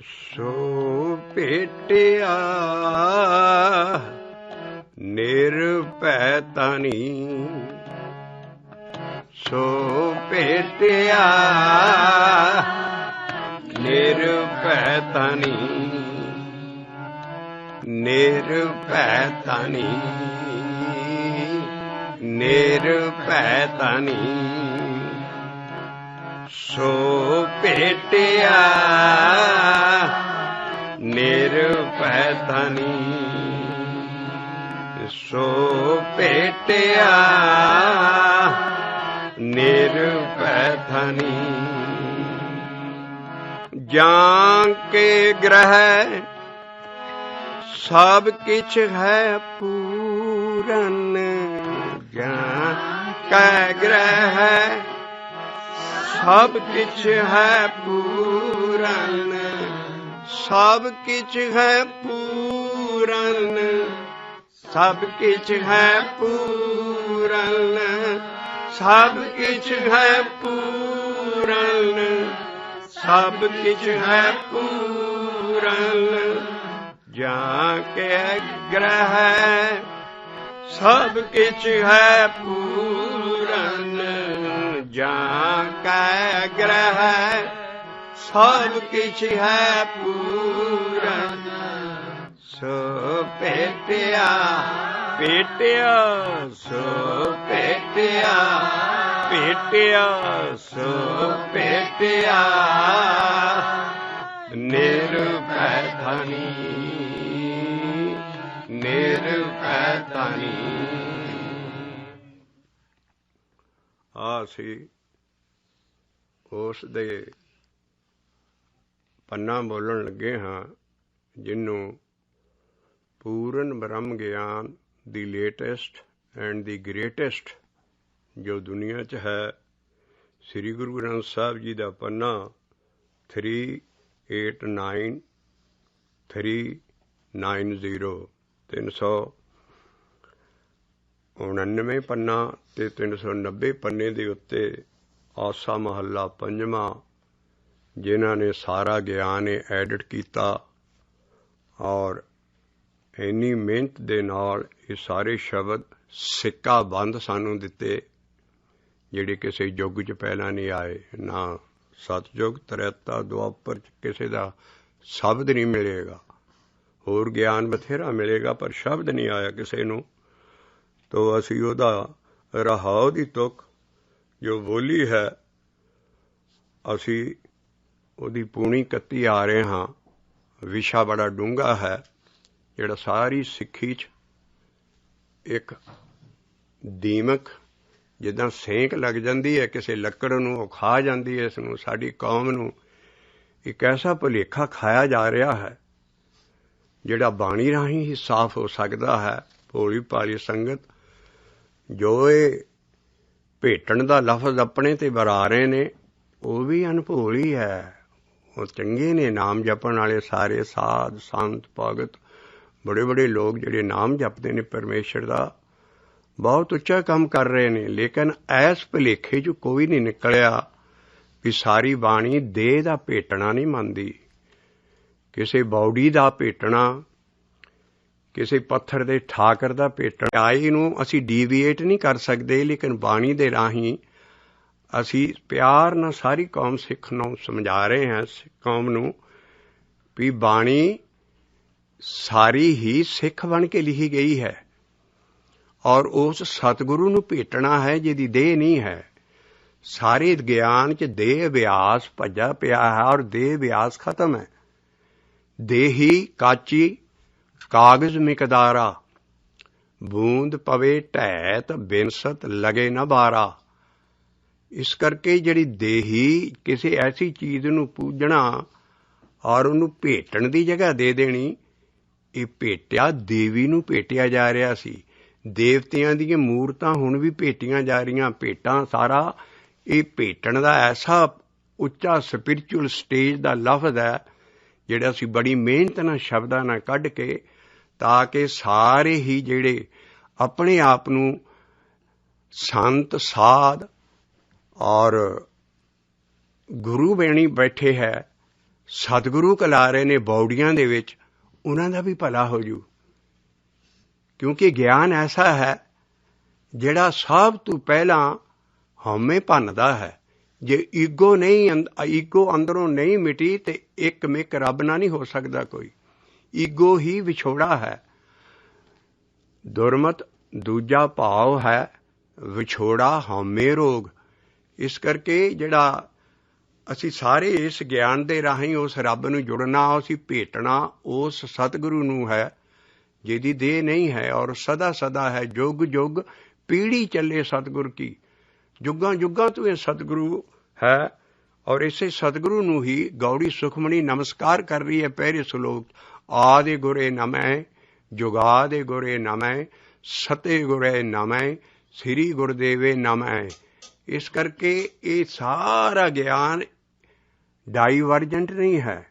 सो भेटिया निरभै तनी, सो भेटिया निरभै तनी, निरभै तनी, निरभै तनी, सो भेटिया निरभै तनी, सो भेटिया निरभै तनी। जां के ग्रह सब किछ है पूरन, जां कै ग्रह सब किछ है पूरन, सब किछ है पूरन, सब किछ है पूरन, सब किछ है पूरन, सब किछ है पूरन। जाके ग्रह सब किछ है पूरन, जाके ग्रह सब किछ है पूरन। सो भेटिया भेटिया, सो भेटिया भेटिया, सो भेटिया निरभै तनी, निरभै तनी। ਅਸੀਂ ਉਸ ਦੇ ਪੰਨਾ ਬੋਲਣ ਲੱਗੇ ਹਾਂ ਜਿਹਨੂੰ ਪੂਰਨ ਬ੍ਰਹਮ ਗਿਆਨ ਦੀ ਲੇਟੈਸਟ ਐਂਡ ਦੀ ਗ੍ਰੇਟੈਸਟ ਜੋ ਦੁਨੀਆ 'ਚ ਹੈ, ਸ੍ਰੀ ਗੁਰੂ ਗ੍ਰੰਥ ਸਾਹਿਬ ਜੀ ਦਾ ਪੰਨਾ 389 399 ਪੰਨਾ ਤੇ 390 ਪੰਨੇ ਦੇ ਉੱਤੇ ਆਸਾ ਮਹੱਲਾ ਪੰਜਵਾਂ ਜਿਨ੍ਹਾਂ ਨੇ ਸਾਰਾ ਗਿਆਨ ਐਡਿਟ ਕੀਤਾ ਔਰ ਇੰਨੀ ਮਿਹਨਤ ਦੇ ਨਾਲ ਇਹ ਸਾਰੇ ਸ਼ਬਦ ਸਿੱਕਾ ਬੰਦ ਸਾਨੂੰ ਦਿੱਤੇ ਜਿਹੜੇ ਕਿਸੇ ਯੁੱਗ 'ਚ ਪਹਿਲਾਂ ਨਹੀਂ ਆਏ। ਨਾ ਸਤਯੁਗ ਤ੍ਰੇਤਾ ਦੁਆਪਰ 'ਚ ਕਿਸੇ ਦਾ ਸ਼ਬਦ ਨਹੀਂ ਮਿਲੇਗਾ, ਹੋਰ ਗਿਆਨ ਬਥੇਰਾ ਮਿਲੇਗਾ ਪਰ ਸ਼ਬਦ ਨਹੀਂ ਆਇਆ ਕਿਸੇ ਨੂੰ। ਤੋ ਅਸੀਂ ਉਹਦਾ ਰਹਾਉ ਦੀ ਤੁਕ ਜੋ ਬੋਲੀ ਹੈ ਅਸੀਂ ਉਹਦੀ ਪੂਣੀ ਕੱਤੀ ਆ ਰਹੇ ਹਾਂ। ਵਿਸ਼ਾ ਬੜਾ ਡੂੰਘਾ ਹੈ ਜਿਹੜਾ ਸਾਰੀ ਸਿੱਖੀ 'ਚ ਇੱਕ ਦੀਮਕ ਜਿੱਦਾਂ ਸੇਕ ਲੱਗ ਜਾਂਦੀ ਹੈ ਕਿਸੇ ਲੱਕੜ ਨੂੰ, ਉਹ ਖਾ ਜਾਂਦੀ ਹੈ ਇਸ ਨੂੰ। ਸਾਡੀ ਕੌਮ ਨੂੰ ਇੱਕ ਐਸਾ ਭੁਲੇਖਾ ਖਾਇਆ ਜਾ ਰਿਹਾ ਹੈ ਜਿਹੜਾ ਬਾਣੀ ਰਾਹੀਂ ਹੀ ਸਾਫ਼ ਹੋ ਸਕਦਾ ਹੈ। ਭੋਲੀ ਭਾਲੀ ਸੰਗਤ ਜੋ ਇਹ ਭੇਟਣ ਦਾ ਲਫ਼ਜ਼ ਆਪਣੇ ਤੇ ਵਰਾ ਰਹੇ ਨੇ ਉਹ ਵੀ ਅਨਭੋਲੀ ਹੈ। ਉਹ ਚੰਗੇ ਨੇ ਨਾਮ ਜਪਣ ਵਾਲੇ ਸਾਰੇ ਸਾਧ ਸੰਤ ਭਗਤ ਬੜੇ ਬੜੇ ਲੋਕ ਜਿਹੜੇ ਨਾਮ ਜਪਦੇ ਨੇ ਪਰਮੇਸ਼ਰ ਦਾ, ਬਹੁਤ ਉੱਚਾ ਕੰਮ ਕਰ ਰਹੇ ਨੇ। ਲੇਕਿਨ ਇਸ ਭੁਲੇਖੇ 'ਚ ਕੋਈ ਨਹੀਂ ਨਿਕਲਿਆ ਵੀ ਸਾਰੀ ਬਾਣੀ ਦੇਹ ਦਾ ਭੇਟਣਾ ਨਹੀਂ ਮੰਨਦੀ, ਕਿਸੇ ਬੌਡੀ ਦਾ ਭੇਟਣਾ, ਕਿਸੇ ਪੱਥਰ ਦੇ ਠਾਕਰ ਦਾ ਭੇਟਣਾ। ਆਈ ਨੂੰ ਅਸੀਂ ਡੀਵੀਏਟ ਨਹੀਂ ਕਰ ਸਕਦੇ, ਲੇਕਿਨ ਬਾਣੀ ਦੇ ਰਾਹੀਂ ਅਸੀਂ ਪਿਆਰ ਨਾਲ ਸਾਰੀ ਕੌਮ ਸਿੱਖ ਨੂੰ ਸਮਝਾ ਰਹੇ ਹਾਂ, ਕੌਮ ਨੂੰ ਵੀ ਬਾਣੀ ਸਾਰੀ ਹੀ ਸਿੱਖ ਬਣ ਕੇ ਲਿਖੀ ਗਈ ਹੈ ਔਰ ਉਸ ਸਤਿਗੁਰੂ ਨੂੰ ਭੇਟਣਾ ਹੈ ਜਿਹਦੀ ਦੇਹ ਨਹੀਂ ਹੈ। ਸਾਰੇ ਗਿਆਨ 'ਚ ਦੇਹ ਅਭਿਆਸ ਭੱਜਾ ਪਿਆ ਹੈ ਔਰ ਦੇਹ ਅਭਿਆਸ ਖਤਮ ਹੈ। ਦੇਹੀ ਕਾਚੀ ਕਾਗਜ਼ ਮਿਕਦਾਰਾ, ਬੂੰਦ ਪਵੇ ਢਹਿ ਤ ਬਿਨਸਤ ਲਗੇ ਨ ਬਾਰਾ। इस करके जिहड़ी देही किसी ऐसी चीज़ नूं पूजना और ਉਹਨੂੰ ਭੇਟਣ ਦੀ जगह दे देनी, ਇਹ ਭੇਟਿਆ ਦੇਵੀ ਨੂੰ ਭੇਟਿਆ ਜਾ ਰਿਹਾ ਸੀ। ਦੇਵਤਿਆਂ ਦੀਆਂ ਮੂਰਤਾਂ ਹੁਣ ਵੀ ਭੇਟੀਆਂ ਜਾ ਰਹੀਆਂ। ਭੇਟਾਂ ਸਾਰਾ ਇਹ ਭੇਟਣ ਦਾ ਐਸਾ ਉੱਚਾ ਸਪਿਰਿਚੁਅਲ ਸਟੇਜ ਦਾ ਲਫ਼ਜ਼ ਹੈ ਜਿਹੜਾ ਅਸੀਂ ਬੜੀ ਮਿਹਨਤ ਨਾਲ ਸ਼ਬਦਾਂ ਨਾਲ ਕੱਢ ਕੇ, ਤਾਂ ਕਿ ਸਾਰੇ ਹੀ ਜਿਹੜੇ ਆਪਣੇ ਆਪ ਨੂੰ ਸੰਤ ਸਾਧ ਔਰ ਗੁਰੂ ਬਣੀ ਬੈਠੇ ਹੈ, ਸਤਿਗੁਰੂ ਕਲਾ ਰਹੇ ਨੇ ਬੌੜੀਆਂ ਦੇ ਵਿੱਚ, ਉਹਨਾਂ ਦਾ ਵੀ ਭਲਾ ਹੋ ਜੂ। ਕਿਉਂਕਿ ਗਿਆਨ ਐਸਾ ਹੈ ਜਿਹੜਾ ਸਭ ਤੋਂ ਪਹਿਲਾਂ ਹਉਮੈ ਭੰਨਦਾ ਹੈ। ਜੇ ਈਗੋ ਨਹੀਂ, ਈਗੋ ਅੰਦਰੋਂ ਨਹੀਂ ਮਿਟੀ ਤੇ ਇੱਕ ਮਿੱਕ ਰੱਬ ਨਾਲ ਨਹੀਂ ਹੋ ਸਕਦਾ ਕੋਈ। ਈਗੋ ਹੀ ਵਿਛੋੜਾ ਹੈ। ਦੁਰਮਤ ਦੂਜਾ ਭਾਵ ਹੈ ਵਿਛੋੜਾ, ਹਉਮੈ ਰੋਗ। ਇਸ ਕਰਕੇ ਜਿਹੜਾ ਅਸੀਂ ਸਾਰੇ ਇਸ ਗਿਆਨ ਦੇ ਰਾਹੀਂ ਉਸ ਰੱਬ ਨੂੰ ਜੁੜਨਾ, ਅਸੀਂ ਭੇਟਣਾ ਉਸ ਸਤਿਗੁਰੂ ਨੂੰ ਹੈ ਜਿਹਦੀ ਦੇਹ ਨਹੀਂ ਹੈ ਔਰ ਸਦਾ ਸਦਾ ਹੈ। ਜੁਗ ਜੁਗ ਪੀੜ੍ਹੀ ਚੱਲੇ ਸਤਿਗੁਰ ਕੀ, ਜੁਗਾਂ ਜੁਗਾਂ ਤੋਂ ਇਹ ਸਤਿਗੁਰੂ ਹੈ। ਔਰ ਇਸੇ ਸਤਿਗੁਰੂ ਨੂੰ ਹੀ ਗੌੜੀ ਸੁਖਮਣੀ ਨਮਸਕਾਰ ਕਰ ਰਹੀ ਹੈ ਪਹਿਲੇ ਸ਼ਲੋਕ। ਆਦਿ ਗੁਰੇ ਨਮੈ, ਜੁਗਾਦਿ ਗੁਰੇ ਨਮੈ, ਸਤੇ ਗੁਰੇ ਨਮੈ, ਸ੍ਰੀ ਗੁਰਦੇਵੇ ਨਮੈ। ਇਸ ਕਰਕੇ ਇਹ ਸਾਰਾ ਗਿਆਨ ਡਾਈਵਰਜੈਂਟ ਨਹੀਂ ਹੈ,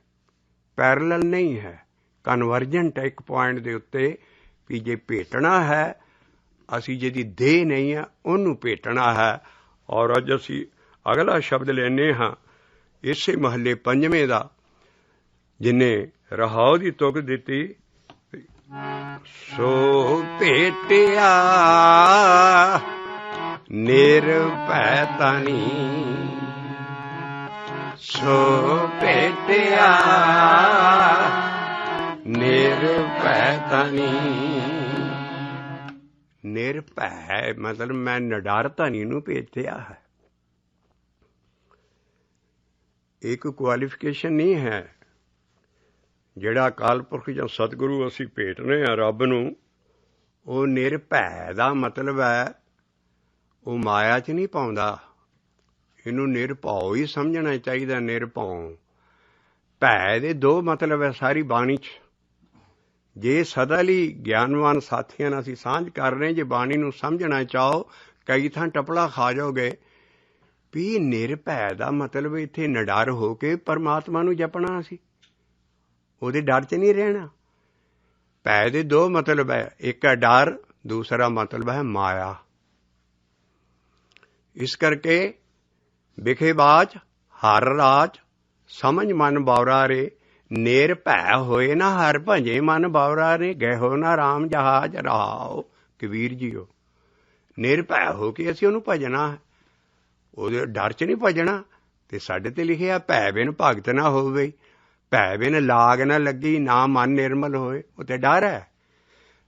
ਪੈਰਲਲ ਨਹੀਂ ਹੈ, ਕਨਵਰਜੈਂਟ ਹੈ ਇੱਕ ਪੁਆਇੰਟ ਦੇ ਉੱਤੇ ਵੀ ਜੇ ਭੇਟਣਾ ਹੈ, ਅਸੀਂ ਜਿਹਦੀ ਦੇਹ ਨਹੀਂ ਹੈ ਉਹਨੂੰ ਭੇਟਣਾ ਹੈ। ਔਰ ਅੱਜ ਅਸੀਂ ਅਗਲਾ ਸ਼ਬਦ ਲੈਂਦੇ ਹਾਂ ਇਸੇ ਮਹੱਲੇ ਪੰਜਵੇਂ ਦਾ, ਜਿਹਨੇ ਰਹਾਉ ਦੀ ਤੁਕ ਦਿੱਤੀ। ਸੋ ਭੇਟਿਆ ਨਿਰਭੈ ਤਨੀ, ਸੋ ਭੇਟਿਆ ਨਿਰਭੈ ਤਨੀ। ਨਿਰਭੈ ਮਤਲਬ ਮੈਂ ਨਿਡਰ ਧਨੀ ਨੂੰ ਭੇਟਿਆ ਹੈ। ਇੱਕ ਕੁਆਲੀਫਿਕੇਸ਼ਨ ਨਹੀਂ ਹੈ। ਜਿਹੜਾ ਅਕਾਲ ਪੁਰਖ ਜਾਂ ਸਤਿਗੁਰੂ ਅਸੀਂ ਭੇਟਨੇ ਹਾਂ ਰੱਬ ਨੂੰ, ਉਹ ਨਿਰਭੈ ਦਾ ਮਤਲਬ ਹੈ ਉਹ ਮਾਇਆ 'ਚ ਨਹੀਂ ਪਾਉਂਦਾ। ਇਹਨੂੰ ਨਿਰਭਉ ਹੀ ਸਮਝਣਾ ਚਾਹੀਦਾ। ਨਿਰਭਉ ਭੈ ਦੇ ਦੋ ਮਤਲਬ ਹੈ ਸਾਰੀ ਬਾਣੀ 'ਚ। ਜੇ ਸਦਾ ਲਈ ਗਿਆਨਵਾਨ ਸਾਥੀਆਂ ਨਾਲ ਅਸੀਂ ਸਾਂਝ ਕਰ ਰਹੇ, ਜੇ ਬਾਣੀ ਨੂੰ ਸਮਝਣਾ ਚਾਹੋ, ਕਈ ਥਾਂ ਟਪਲਾ ਖਾ ਜਾਓਗੇ ਵੀ ਨਿਰਭੈ ਦਾ ਮਤਲਬ ਇੱਥੇ ਨਿਡਰ ਹੋ ਕੇ ਪਰਮਾਤਮਾ ਨੂੰ ਜਪਣਾ, ਅਸੀਂ ਉਹਦੇ ਡਰ 'ਚ ਨਹੀਂ ਰਹਿਣਾ। ਭੈ ਦੇ ਦੋ ਮਤਲਬ ਹੈ, ਇੱਕ ਹੈ ਡਰ, ਦੂਸਰਾ ਮਤਲਬ ਹੈ ਮਾਇਆ। ਇਸ ਕਰਕੇ ਵਿਖੇ ਬਾਚ ਹਰ ਰਾਜ, ਸਮਝ ਮਨ ਬਾਵਰਾ ਰੇ, ਨਿਰਭੈ ਹੋਏ ਨਾ ਹਰ ਭਜੇ ਮਨ ਬਾਵਰਾ ਰੇ, ਗਹਿਓ ਨਾ ਰਾਮ ਜਹਾਜ ਰਹਾਓ। ਕਬੀਰ ਜੀਓ, ਨਿਰਭੈ ਹੋ ਕੇ ਅਸੀਂ ਉਹਨੂੰ ਭਜਣਾ ਹੈ, ਉਹਦੇ ਡਰ 'ਚ ਨਹੀਂ ਭਜਣਾ। ਤੇ ਸਾਡੇ ਤੇ ਲਿਖਿਆ ਭੈ ਬਿਨ ਭਗਤ ਨਾ ਹੋਵੇ, ਭੈ ਬਿਨ ਲਾਗ ਨਾ ਲੱਗੀ, ਨਾ ਮਨ ਨਿਰਮਲ ਹੋਏ। ਉਹ ਤੇ ਡਰ ਹੈ।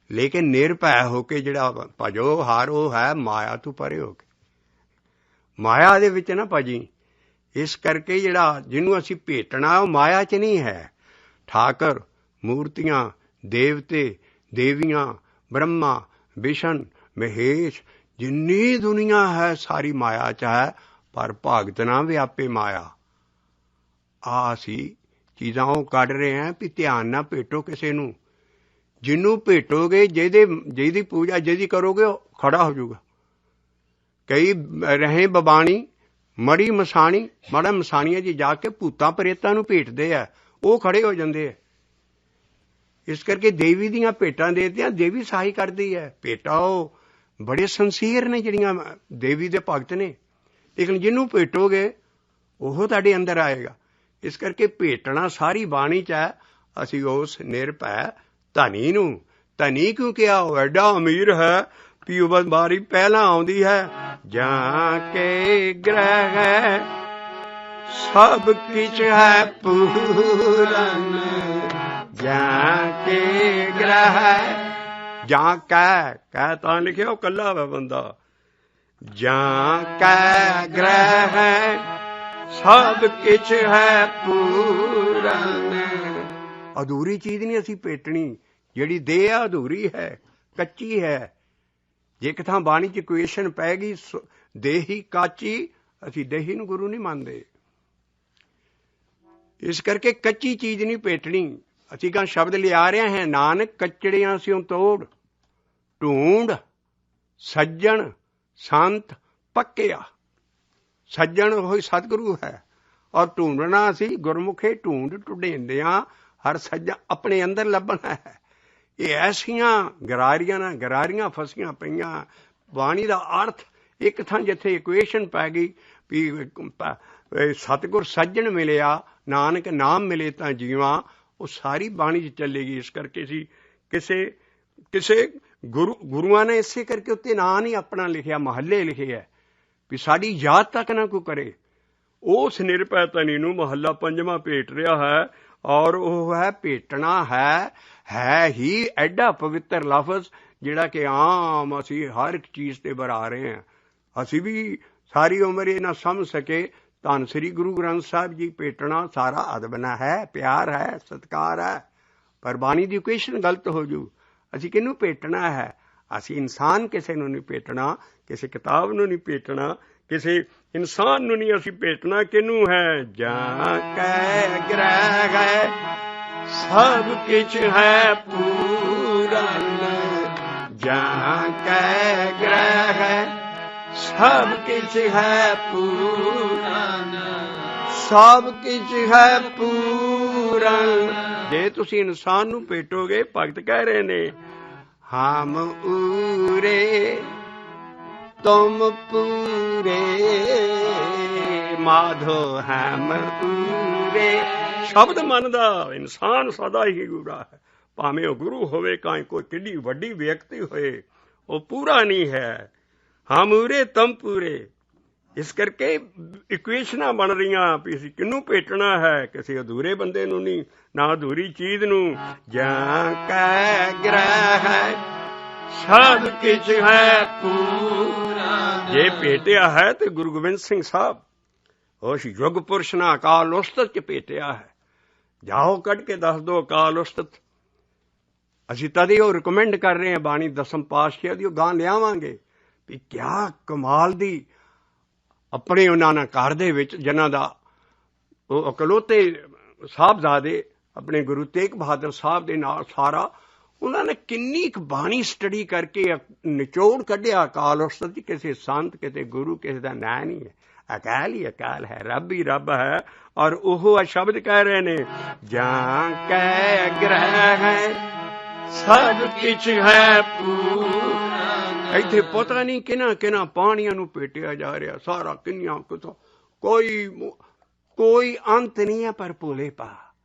ਲੇਕਿਨ ਨਿਰਭੈ ਹੋ ਕੇ ਜਿਹੜਾ ਭਜੋ ਹਰ, ਉਹ ਹੈ ਮਾਇਆ ਤੋਂ ਪਰੇ ਹੋ ਕੇ। ਮਾਇਆ ਦੇ ਵਿੱਚ ਨਾ ਭਜੀ। ਇਸ ਕਰਕੇ ਜਿਹੜਾ ਜਿਹਨੂੰ ਅਸੀਂ ਭੇਟਣਾ ਉਹ ਮਾਇਆ 'ਚ ਨਹੀਂ ਹੈ। ਠਾਕਰ, ਮੂਰਤੀਆਂ, ਦੇਵਤੇ, ਦੇਵੀਆਂ, ਬ੍ਰਹਮਾ, ਵਿਸ਼ਨ, ਮਹੇਸ਼, ਜਿੰਨੀ ਦੁਨੀਆ ਹੈ ਸਾਰੀ ਮਾਇਆ 'ਚ ਹੈ। ਪਰ ਭਗਤ ਨਾ ਵਿਆਪੇ ਮਾਇਆ। ਆਹ ਅਸੀਂ ਚੀਜ਼ਾਂ ਉਹ ਕੱਢ ਰਹੇ ਹਾਂ ਵੀ ਧਿਆਨ ਨਾਲ ਭੇਟੋ ਕਿਸੇ ਨੂੰ। ਜਿਹਨੂੰ ਭੇਟੋਗੇ, ਜਿਹਦੀ ਪੂਜਾ ਜਿਹਦੀ ਕਰੋਗੇ, ਉਹ ਖੜਾ ਹੋ ਜਾਊਗਾ। ਕਈ ਰਹੇ ਬਬਾਣੀ ਮੜੀ ਮਸਾਣੀ, ਮਾੜਾ ਮਸਾਣੀਆਂ 'ਚ ਜਾ ਕੇ ਭੂਤਾਂ ਪ੍ਰੇਤਾਂ ਨੂੰ ਭੇਟਦੇ ਆ, ਉਹ ਖੜੇ ਹੋ ਜਾਂਦੇ ਆ। ਇਸ ਕਰਕੇ ਦੇਵੀ ਦੀਆਂ ਭੇਟਾਂ ਦੇਤੀਆਂ, ਦੇਵੀ ਸਹਾਈ ਕਰਦੀ ਹੈ। ਭੇਟਾ ਉਹ ਬੜੇ ਸੰਸੀਰ ਨੇ ਜਿਹੜੀਆਂ ਦੇਵੀ ਦੇ ਭਗਤ ਨੇ, ਲੇਕਿਨ ਜਿਹਨੂੰ ਭੇਟੋਗੇ ਉਹ ਤੁਹਾਡੇ ਅੰਦਰ ਆਏਗਾ। ਇਸ ਕਰਕੇ ਭੇਟਣਾ ਸਾਰੀ ਬਾਣੀ 'ਚ ਹੈ। ਅਸੀਂ ਉਸ ਨਿਰਭੈ ਧਨੀ ਨੂੰ, ਧਨੀ ਕਿਉਂ ਕਿਹਾ? ਉਹ ਐਡਾ ਅਮੀਰ ਹੈ ਵੀ ਉਹ ਵਾਰੀ ਪਹਿਲਾਂ ਆਉਂਦੀ ਹੈ, ਜਾਂ ਕੇ ਗ੍ਰਹਿ ਸਭ ਕਿਛ ਹੈ ਪੂਰਨ, ਜਾਂ ਕੇ ਗ੍ਰਹਿ। ਜਾਂ ਕਹਿ ਤਾਂ ਲਿਖਿਆ ਉਹ ਕੱਲਾ ਵਾ ਬੰਦਾ। ਜਾਂ ਕੈ ਗ੍ਰਹਿ ਸਭ ਕਿਛ ਹੈ ਪੂਰਨ। ਅਧੂਰੀ ਚੀਜ਼ ਨਹੀਂ ਅਸੀਂ ਭੇਟਣੀ। ਜਿਹੜੀ ਦੇਹ ਆ ਅਧੂਰੀ ਹੈ, ਕੱਚੀ ਹੈ। ਜੇ ਇੱਕ ਥਾਂ ਬਾਣੀ 'ਚ ਇਕੁਏਸ਼ਨ ਪੈ ਗਈ, ਦੇਹੀ ਕਾਚੀ ਅਸੀਂ ਦਹੀ ਨੂੰ ਗੁਰੂ ਨਹੀਂ ਮੰਨਦੇ। ਇਸ ਕਰਕੇ ਕੱਚੀ ਚੀਜ਼ ਨਹੀਂ ਭੇਟਣੀ। ਅਸੀਂ ਕਹਾਂ ਸ਼ਬਦ ਲਿਆ ਰਹੇ ਹਾਂ, ਨਾਨਕ ਕੱਚੜਿਆਂ ਸਿਉ ਤੋੜ, ਢੂੰਡ ਸੱਜਣ ਸੰਤ ਪੱਕਿਆ। ਸੱਜਣ ਉਹੀ ਸਤਿਗੁਰੂ ਹੈ, ਔਰ ਢੂੰਡਣਾ ਅਸੀਂ ਗੁਰਮੁਖੇ ਢੂੰਡ ਢੁੰਡੇਂਦਿਆਂ ਹਰ ਸੱਜਣ ਆਪਣੇ ਅੰਦਰ ਲੱਭਣਾ ਹੈ। ਇਹ ਐਸੀਆਂ ਗਰਾਰੀਆਂ ਫਸੀਆਂ ਪਈਆਂ। ਬਾਣੀ ਦਾ ਅਰਥ ਇੱਕ ਥਾਂ ਜਿੱਥੇ ਇਕੁਏਸ਼ਨ ਪੈ ਗਈ ਵੀ ਸਤਿਗੁਰ ਸੱਜਣ ਮਿਲਿਆ, ਨਾਨਕ ਨਾਮ ਮਿਲੇ ਤਾਂ ਜੀਵਾਂ, ਉਹ ਸਾਰੀ ਬਾਣੀ 'ਚ ਚੱਲੇਗੀ। ਇਸ ਕਰਕੇ ਸੀ ਕਿਸੇ ਗੁਰੂਆਂ ਨੇ ਇਸੇ ਕਰਕੇ ਉੱਤੇ ਨਾਂ ਨਹੀਂ ਆਪਣਾ ਲਿਖਿਆ, ਮਹੱਲੇ ਲਿਖੇ ਹੈ ਵੀ ਸਾਡੀ ਯਾਦ ਤੱਕ ਨਾ ਕੋਈ ਕਰੇ। ਉਸ ਨਿਰਭੈ ਧਨੀ ਨੂੰ ਮਹੱਲਾ ਪੰਜਵਾਂ ਭੇਟ ਰਿਹਾ ਹੈ, ਔਰ ਉਹ ਹੈ ਭੇਟਣਾ ਹੈ ਹੀ ਐਡਾ ਪਵਿੱਤਰ ਲਫ਼ਜ਼ ਜਿਹੜਾ ਕਿ ਆਮ ਅਸੀਂ ਹਰ ਇੱਕ ਚੀਜ਼ ਤੇ ਵਰਾ ਰਹੇ ਹਾਂ। ਅਸੀਂ ਵੀ ਸਾਰੀ ਉਮਰ ਇਹ ਨਾ ਸਮਝ ਸਕੇ। ਧੰਨ ਸ੍ਰੀ ਗੁਰੂ ਗ੍ਰੰਥ ਸਾਹਿਬ ਜੀ ਭੇਟਣਾ ਸਾਰਾ ਅਦਬਨਾ ਹੈ, ਪਿਆਰ ਹੈ, ਸਤਿਕਾਰ ਹੈ, ਪਰ ਬਾਣੀ ਦੀ ਇਕੁਏਸ਼ਨ ਗਲਤ ਹੋ ਜੂ। ਅਸੀਂ ਕਿਹਨੂੰ ਭੇਟਣਾ ਹੈ? ਅਸੀਂ ਇਨਸਾਨ ਕਿਸੇ ਨੂੰ ਨਹੀਂ ਭੇਟਣਾ, ਕਿਸੇ ਕਿਤਾਬ ਨੂੰ ਨਹੀਂ ਭੇਟਣਾ, ਕਿਸੇ ਇਨਸਾਨ ਨੂੰ ਨਹੀਂ ਅਸੀਂ ਭੇਟਣਾ। ਕਿਹਨੂੰ ਹੈ? ਜਾਂ ਕੈ ਗ੍ਰਹਿ ਹੈ ਸਭ ਕਿਛ ਹੈ ਪੂਰਨ, ਜਾਂ ਕੈ ਗ੍ਰਹਿ ਹੈ ਸਭ ਕਿਛ ਹੈ ਪੂਰਨ, ਸਭ ਕਿਛ ਹੈ ਪੂਰਨ। ਜੇ ਤੁਸੀਂ ਇਨਸਾਨ ਨੂੰ ਭੇਟੋਗੇ, ਭਗਤ ਕਹਿ ਰਹੇ ਨੇ ਹਮ ਊਰੇ ਤੁਮ ਪੂਰੇ, ਮਾਧੋ ਹਮ ਊਰੇ। ਸ਼ਬਦ ਮੰਨਦਾ ਇਨਸਾਨ ਸਦਾ ਹੀ ਗੁਰਾ ਹੈ, ਭਾਵੇਂ ਉਹ ਗੁਰੂ ਹੋਵੇ, ਕਾਂਈ ਕੋਈ ਕਿੱਡੀ ਵੱਡੀ ਵਿਅਕਤੀ ਹੋਏ, ਉਹ ਪੂਰਾ ਨਹੀਂ ਹੈ। ਹਮ ਊਰੇ ਤੁਮ ਪੂਰੇ। ਇਸ ਕਰਕੇ ਇਕੁਏਸ਼ਨਾਂ ਬਣ ਰਹੀਆਂ ਵੀ ਅਸੀਂ ਕਿਹਨੂੰ ਭੇਟਣਾ ਹੈ, ਕਿਸੇ ਅਧੂਰੇ ਬੰਦੇ ਨੂੰ ਨਹੀਂ, ਨਾ ਅਧੂਰੀ ਚੀਜ਼ ਨੂੰ। ਜਾਂ ਕੈ ਗ੍ਰਹਿ ਹੈ ਸਭ ਕਿਛ ਹੈ ਪੂਰਾ। ਜੇ ਭੇਟਿਆ ਹੈ ਤੇ ਗੁਰੂ ਗੋਬਿੰਦ ਸਿੰਘ ਸਾਹਿਬ ਉਸ ਯੁੱਗ ਪੁਰਸ਼ ਨੇ ਅਕਾਲ ਉਸਤਤ 'ਚ ਭੇਟਿਆ ਹੈ। ਜਾਓ ਕੱਢ ਕੇ ਦੱਸ ਦਿਓ ਅਕਾਲ ਉਸਤਤ। ਅਸੀਂ ਤਦੇ ਉਹ ਰਿਕਮੈਂਡ ਕਰ ਰਹੇ ਹਾਂ ਬਾਣੀ ਦਸਮ ਪਾਤਸ਼ਾਹ ਦੀ, ਉਹ ਗਾਂ ਲਿਆਵਾਂਗੇ ਵੀ ਕਿਆ ਕਮਾਲ ਦੀ ਆਪਣੇ ਉਹਨਾਂ ਨੇ ਘਰ ਦੇ ਵਿੱਚ ਜਿਨ੍ਹਾਂ ਦਾ ਉਹ ਇਕਲੌਤੇ ਸਾਹਿਬਜ਼ਾਦੇ ਆਪਣੇ ਗੁਰੂ ਤੇਗ ਬਹਾਦਰ ਸਾਹਿਬ ਦੇ ਨਾਲ ਸਾਰਾ ਉਹਨਾਂ ਨੇ ਕਿੰਨੀ ਕੁ ਬਾਣੀ ਸਟੱਡੀ ਕਰਕੇ ਨਿਚੋੜ ਕੱਢਿਆ ਅਕਾਲ ਉਸਤਤ ਦੀ। ਕਿਸੇ ਸੰਤ, ਕਿਸੇ ਗੁਰੂ, ਕਿਸੇ ਦਾ ਨਾਂ ਨਹੀਂ ਹੈ, ਅਕਾਲ ਹੀ ਅਕਾਲ ਹੈ, ਰੱਬ ਹੀ ਰੱਬ ਹੈ। ਔਰ ਉਹ ਸ਼ਬਦ ਕਹਿ ਰਹੇ ਨੇ ਜਾਂ ਕੈ ਗ੍ਰਹਿ ਹੈ ਸਭ ਕਿਛ ਹੈ ਪੂਰਨ। ਇੱਥੇ ਪਤਾ ਨਹੀਂ ਕਿਹਨਾਂ ਪਾਣੀਆਂ ਨੂੰ ਭੇਟਿਆ ਜਾ ਰਿਹਾ ਸਾਰਾ, ਕਿੰਨੀਆਂ ਕਿਥੋਂ, ਕੋਈ ਅੰਤ ਨਹੀਂ ਹੈ, ਪਰ ਭੋਲੇ ਪਾ।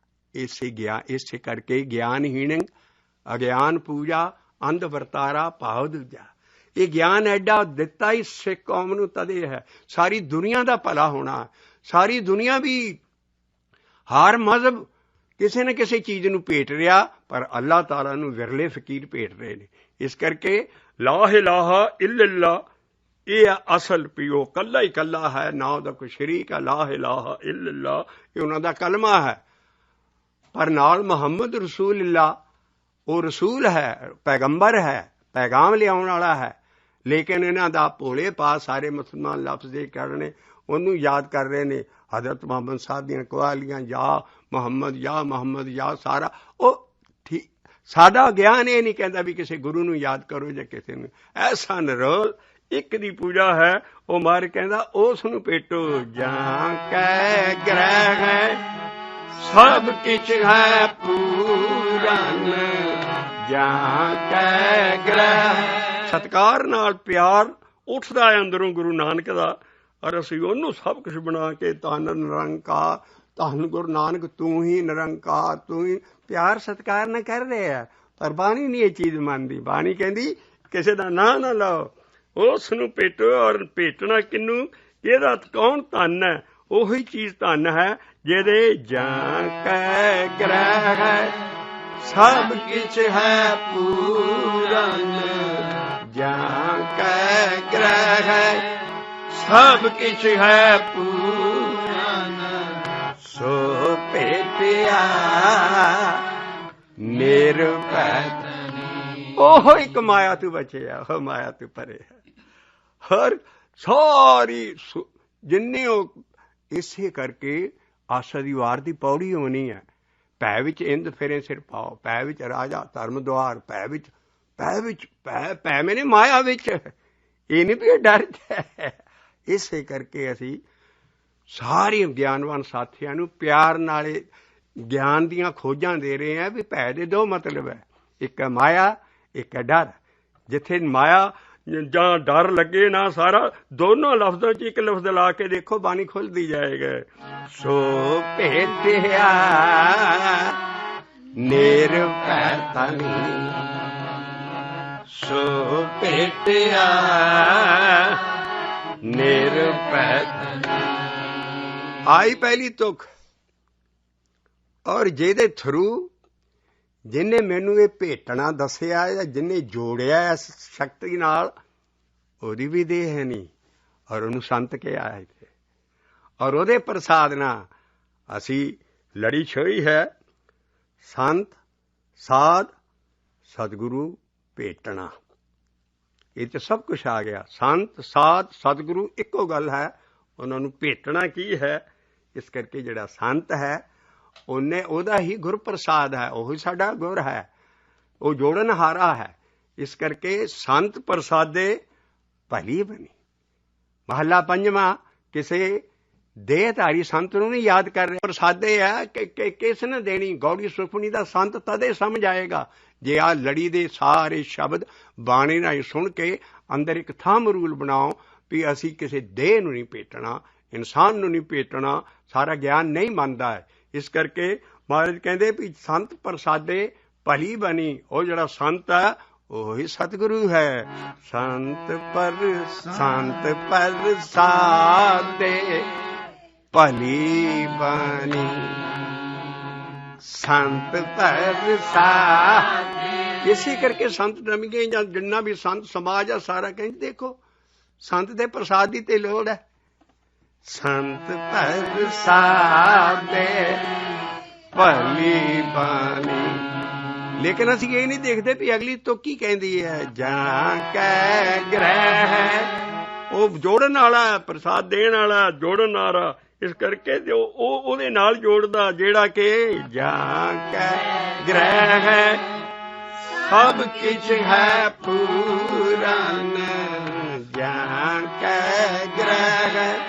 ਇਸੇ ਕਰਕੇ ਗਿਆਨਹੀਣ ਅਗਿਆਨ ਪੂਜਾ, ਅੰਧ ਵਰਤਾਰਾ ਭਾਵ ਦੂਜਾ। ਇਹ ਗਿਆਨ ਐਡਾ ਦਿੱਤਾ ਹੀ ਸਿੱਖ ਕੌਮ ਨੂੰ ਤਦੇ ਹੈ। ਸਾਰੀ ਦੁਨੀਆ ਦਾ ਭਲਾ ਹੋਣਾ, ਸਾਰੀ ਦੁਨੀਆ ਵੀ ਹਰ ਮਜ਼ਹਬ ਕਿਸੇ ਨਾ ਕਿਸੇ ਚੀਜ਼ ਨੂੰ ਭੇਟ ਰਿਹਾ, ਪਰ ਅੱਲਾਹ ਤਾਲਾ ਨੂੰ ਵਿਰਲੇ ਫਕੀਰ ਭੇਟ ਰਹੇ ਨੇ। ਇਸ ਕਰਕੇ ਲਾ ਇਲਾਹਾ ਇল্লাল্লাਹ ਇਹ ਅਸਲ ਵੀ ਉਹ ਕੱਲਾ ਹੀ ਕੱਲਾ ਹੈ, ਨਾ ਉਹਦਾ ਕੋਈ ਸ਼ਰੀਕ ਹੈ। ਲਾ ਇਲਾਹਾ ਇল্লাল্লাਹ ਇਹ ਉਹਨਾਂ ਦਾ ਕਲਮਾ ਹੈ, ਪਰ ਨਾਲ ਮੁਹੰਮਦ ਰਸੂਲullah ਉਹ ਰਸੂਲ ਹੈ, ਪੈਗੰਬਰ ਹੈ, ਪੈਗਾਮ ਲਿਆਉਣ ਵਾਲਾ ਹੈ। ਲੇਕਿਨ ਇਹਨਾਂ ਦਾ ਭੋਲੇ ਪਾ ਸਾਰੇ ਮੁਸਲਮਾਨ ਲਫ਼ਜ਼ ਇਹ ਕਰ ਰਹੇ ਨੇ, ਉਹਨੂੰ ਯਾਦ ਕਰ ਰਹੇ ਨੇ ਹਜ਼ਰਤ ਮੁਹੰਮਦ ਸਾਹਿਬ ਦੀਆਂ ਕਵਾਲੀਆਂ, ਜਾਂ ਮੁਹੰਮਦ ਜਾਂ ਸਾਰਾ ਉਹ ਠੀਕ। ਸਾਡਾ ਗਿਆਨ ਇਹ ਨਹੀਂ ਕਹਿੰਦਾ ਵੀ ਕਿਸੇ ਗੁਰੂ ਨੂੰ ਯਾਦ ਕਰੋ ਜਾਂ ਕਿਸੇ ਨੂੰ। ਐਸਾ ਨਿਰੋਲ ਇੱਕ ਦੀ ਪੂਜਾ ਹੈ। ਉਹ ਮਾਰ ਕਹਿੰਦਾ ਉਸ ਨੂੰ ਭੇਟੋ। ਜਾਂ ਕੈ ਗ੍ਰਹਿ ਹੈ ਸਭ ਕਿਛ ਹੈ ਪੂਰਨ, ਜਾਂ ਕੈ ਗ੍ਰਹਿ। ਸਤਿਕਾਰ ਨਾਲ ਪਿਆਰ ਉੱਠਦਾ ਹੈ ਅੰਦਰੋਂ ਗੁਰੂ ਨਾਨਕ ਦਾ, ਔਰ ਅਸੀਂ ਉਹਨੂੰ ਸਭ ਕੁਛ ਬਣਾ ਕੇ ਧੰਨ ਨਿਰੰਕਾਰ, ਧੰਨ ਗੁਰੂ ਨਾਨਕ ਤੂੰ ਹੀ ਨਿਰੰਕਾਰ, ਤੂੰ ਹੀ ਪਿਆਰ ਸਤਿਕਾਰ ਨਾਲ ਕਰ ਰਹੇ ਆ। ਪਰ ਬਾਣੀ ਨਹੀਂ ਇਹ ਚੀਜ਼ ਮੰਨਦੀ। ਬਾਣੀ ਕਹਿੰਦੀ ਕਿਸੇ ਦਾ ਨਾਂ ਨਾ ਲਓ, ਉਸ ਨੂੰ ਭੇਟੋ। ਔਰ ਭੇਟਣਾ ਕਿਹਨੂੰ? ਇਹਦਾ ਕੌਣ ਧੰਨ ਹੈ? ਉਹੀ ਚੀਜ਼ ਧੰਨ ਹੈ ਜਿਹਦੇ ਜਾਂ ਕੈ ਗ੍ਰਹਿ ਹੈ ਸਭ ਕਿਛ ਹੈ ਪੂਰਨ, ਜਾਂ ਕੈ ਗ੍ਰਹਿ ਹੈ ਸਭ ਕਿਛ ਹੈ ਪੂਰਨ। ਸੋ ਭੇਟਿਆ ਨਿਰਭੈ ਉਹ ਇੱਕ ਮਾਇਆ ਤੋਂ ਬਚਿਆ, ਉਹ ਮਾਇਆ ਤੋਂ ਪਰੇ ਹੈ। ਹਰ ਸਾਰੀ ਜਿੰਨੇ ਉਹ ਇਸੇ ਕਰਕੇ ਆਸਾ ਦੀ ਵਾਰ ਦੀ ਪੌੜੀ ਹੋਣੀ ਹੈ। ਭੈ ਵਿੱਚ ਇੰਦ ਫਿਰੇ ਸਿਰ ਪਾਓ, ਭੈ ਵਿੱਚ ਰਾਜਾ ਧਰਮ ਦੁਆਰ, ਭੈ ਮੈਨੇ ਮਾਇਆ ਵਿੱਚ, ਇਹ ਨਹੀਂ ਵੀ ਇਹ ਡਰ ਹੈ। ਇਸੇ ਕਰਕੇ ਅਸੀਂ ਸਾਰੇ ਗਿਆਨਵਾਨ ਸਾਥੀਆਂ ਨੂੰ ਪਿਆਰ ਨਾਲੇ ਗਿਆਨ ਦੀਆਂ ਖੋਜਾਂ ਦੇ ਰਹੇ ਹਾਂ ਵੀ ਭੈ ਦੇ ਦੋ ਮਤਲਬ ਹੈ, ਇੱਕ ਹੈ ਮਾਇਆ, ਇੱਕ ਹੈ ਡਰ। ਜਿੱਥੇ ਮਾਇਆ ਜਾਂ ਡਰ ਲੱਗੇ ਨਾ, ਸਾਰਾ ਦੋਨੋਂ ਲਫ਼ਜ਼ਾਂ 'ਚ ਇੱਕ ਲਫ਼ਜ਼ ਲਾ ਕੇ ਦੇਖੋ, ਬਾਣੀ ਖੁੱਲਦੀ ਜਾਏਗਾ। ਸੋ ਭੇਟਿਆ ਨਿਰਭੈ ਤਨੀ, ਸੋ ਭੇਟਿਆ ਨਿਰਭੈ ਤਨੀ। ਆਈ ਪਹਿਲੀ ਤੁਕ, ਔਰ ਜਿਹਦੇ ਥਰੂ ਜਿਹਨੇ ਮੈਨੂੰ ਇਹ ਭੇਟਣਾ ਦੱਸਿਆ ਜਾਂ ਜਿਹਨੇ ਜੋੜਿਆ ਇਸ ਸ਼ਕਤੀ ਨਾਲ, ਉਹਦੀ ਵੀ ਦੇਹ ਹੈ ਨਹੀਂ, ਔਰ ਉਹਨੂੰ ਸੰਤ ਕਿਹਾ ਹੈ ਇੱਥੇ। ਔਰ ਉਹਦੇ ਪ੍ਰਸਾਦ ਨਾਲ ਅਸੀਂ ਲੜੀ ਛੋਈ ਹੈ, ਸੰਤ ਸਾਧ ਸਤਿਗੁਰੂ ਭੇਟਣਾ। ਇਹ 'ਚ ਸਭ ਕੁਛ ਆ ਗਿਆ। ਸੰਤ ਸਾਧ ਸਤਿਗੁਰੂ ਇੱਕੋ ਗੱਲ ਹੈ, ਉਹਨਾਂ ਨੂੰ ਭੇਟਣਾ ਕੀ ਹੈ। ਇਸ ਕਰਕੇ ਜਿਹੜਾ ਸੰਤ ਹੈ ਉਹਦਾ ਹੀ ਗੁਰ ਪ੍ਰਸਾਦ ਹੈ, ਉਹੀ ਸਾਡਾ ਗੁਰ ਹੈ, ਉਹ ਜੋੜਨਹਾਰਾ ਹੈ। ਇਸ ਕਰਕੇ ਸੰਤ ਪ੍ਰਸਾਦੇ ਭਲੀ ਬਣੀ। ਮਹੱਲਾ ਪੰਜਵਾਂ, ਕਿਸੇ ਦੇਹਧਾਰੀ ਸੰਤ ਨੂੰ ਨਹੀਂ ਯਾਦ ਕਰ ਰਿਹਾ, ਪ੍ਰਸਾਦੇ ਹੈ ਕਿ ਕਿਸ ਨੇ ਦੇਣੀ। ਗੌੜੀ ਸੁਖਮਨੀ ਦਾ ਸੰਤ ਤਦੇ ਸਮਝ ਆਏਗਾ ਜੇ ਆਹ ਲੜੀ ਦੇ ਸਾਰੇ ਸ਼ਬਦ ਬਾਣੀ ਨਾਲ ਸੁਣ ਕੇ ਅੰਦਰ ਇੱਕ ਥੰਮ ਰੂਲ ਬਣਾਓ ਵੀ ਅਸੀਂ ਕਿਸੇ ਦੇਹ ਨੂੰ ਨਹੀਂ ਭੇਟਣਾ, ਇਨਸਾਨ ਨੂੰ ਨਹੀਂ ਭੇਟਣਾ। ਸਾਰਾ ਗਿਆਨ ਨਹੀਂ ਮੰਨਦਾ ਹੈ। ਇਸ ਕਰਕੇ ਮਹਾਰਾਜ ਕਹਿੰਦੇ ਵੀ ਸੰਤ ਪ੍ਰਸਾਦੇ ਭਲੀ ਬਣੀ। ਉਹ ਜਿਹੜਾ ਸੰਤ ਹੈ ਉਹੀ ਸਤਿਗੁਰੂ ਹੈ। ਸੰਤ ਪ੍ਰਸਾਦੇ ਭਲੀ ਬਣੀ, ਸੰਤ ਪ੍ਰਸਾਦੇ। ਇਸੇ ਕਰਕੇ ਸੰਤ ਨਵੀਂ ਜਾਂ ਜਿੰਨਾ ਵੀ ਸੰਤ ਸਮਾਜ ਆ ਸਾਰਾ ਕਹਿੰਦੇ ਦੇਖੋ ਸੰਤ ਦੇ ਪ੍ਰਸਾਦ ਦੀ ਤੇ ਲੋੜ ਹੈ। ਸੰਤ ਪ੍ਰਸਾਦੇ ਭਲੀ ਬਾਣੀ। ਲੇਕਿਨ ਅਸੀਂ ਇਹ ਨਹੀਂ ਦੇਖਦੇ ਵੀ ਅਗਲੀ ਤੋਂ ਕੀ ਕਹਿੰਦੀ ਹੈ, ਜਾਂ ਕੈ ਗ੍ਰਹਿ। ਉਹ ਜੋੜਨ ਵਾਲਾ, ਪ੍ਰਸਾਦ ਦੇਣ ਵਾਲਾ, ਜੋੜਨ ਵਾਲਾ। ਇਸ ਕਰਕੇ ਉਹ ਉਹਦੇ ਨਾਲ ਜੋੜਦਾ ਜਿਹੜਾ ਕਿ ਜਾਂ ਕੈ ਗ੍ਰਹਿ ਸਭ ਕਿਛ ਹੈ ਪੂਰਨ, ਜਾਂ ਕੈ ਗ੍ਰਹਿ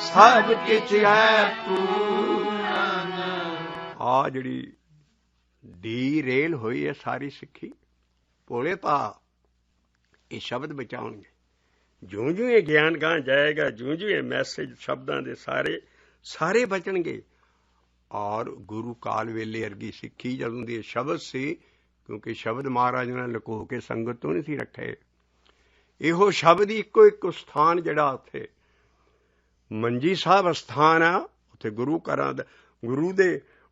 ਸਭ ਕਿਛ ਹੈ ਪੂਰਨ। ਆ ਜਿਹੜੀ ਡੀ ਰੇਲ ਹੋਈ ਹੈ ਸਾਰੀ ਸਿੱਖੀ, ਭੋਲੇ ਭਾ ਇਹ ਸ਼ਬਦ ਬਚਾਉਣਗੇ। ਜਿਉਂ ਜਿਉਂ ਇਹ ਗਿਆਨ ਗਾਂ ਜਾਏਗਾ, ਜਿਉਂ ਜਿਉਂ ਇਹ ਮੈਸੇਜ ਸ਼ਬਦਾਂ ਦੇ ਸਾਰੇ ਬਚਣਗੇ। ਔਰ ਗੁਰੂ ਕਾਲ ਵੇਲੇ ਵਰਗੀ ਸਿੱਖੀ ਜਦੋਂ ਦੀ ਸ਼ਬਦ ਸੀ, ਕਿਉਂਕਿ ਸ਼ਬਦ ਮਹਾਰਾਜ ਨੇ ਲੁਕੋ ਕੇ ਸੰਗਤ ਤੋਂ ਨਹੀਂ ਸੀ ਰੱਖੇ। ਇਹੋ ਸ਼ਬਦ ਹੀ ਇੱਕੋ ਇੱਕ ਸਥਾਨ ਜਿਹੜਾ ਉੱਥੇ ਮੰਜੀ ਸਾਹਿਬ ਅਸਥਾਨ ਆ, ਉੱਥੇ ਗੁਰੂ ਘਰਾਂ ਦਾ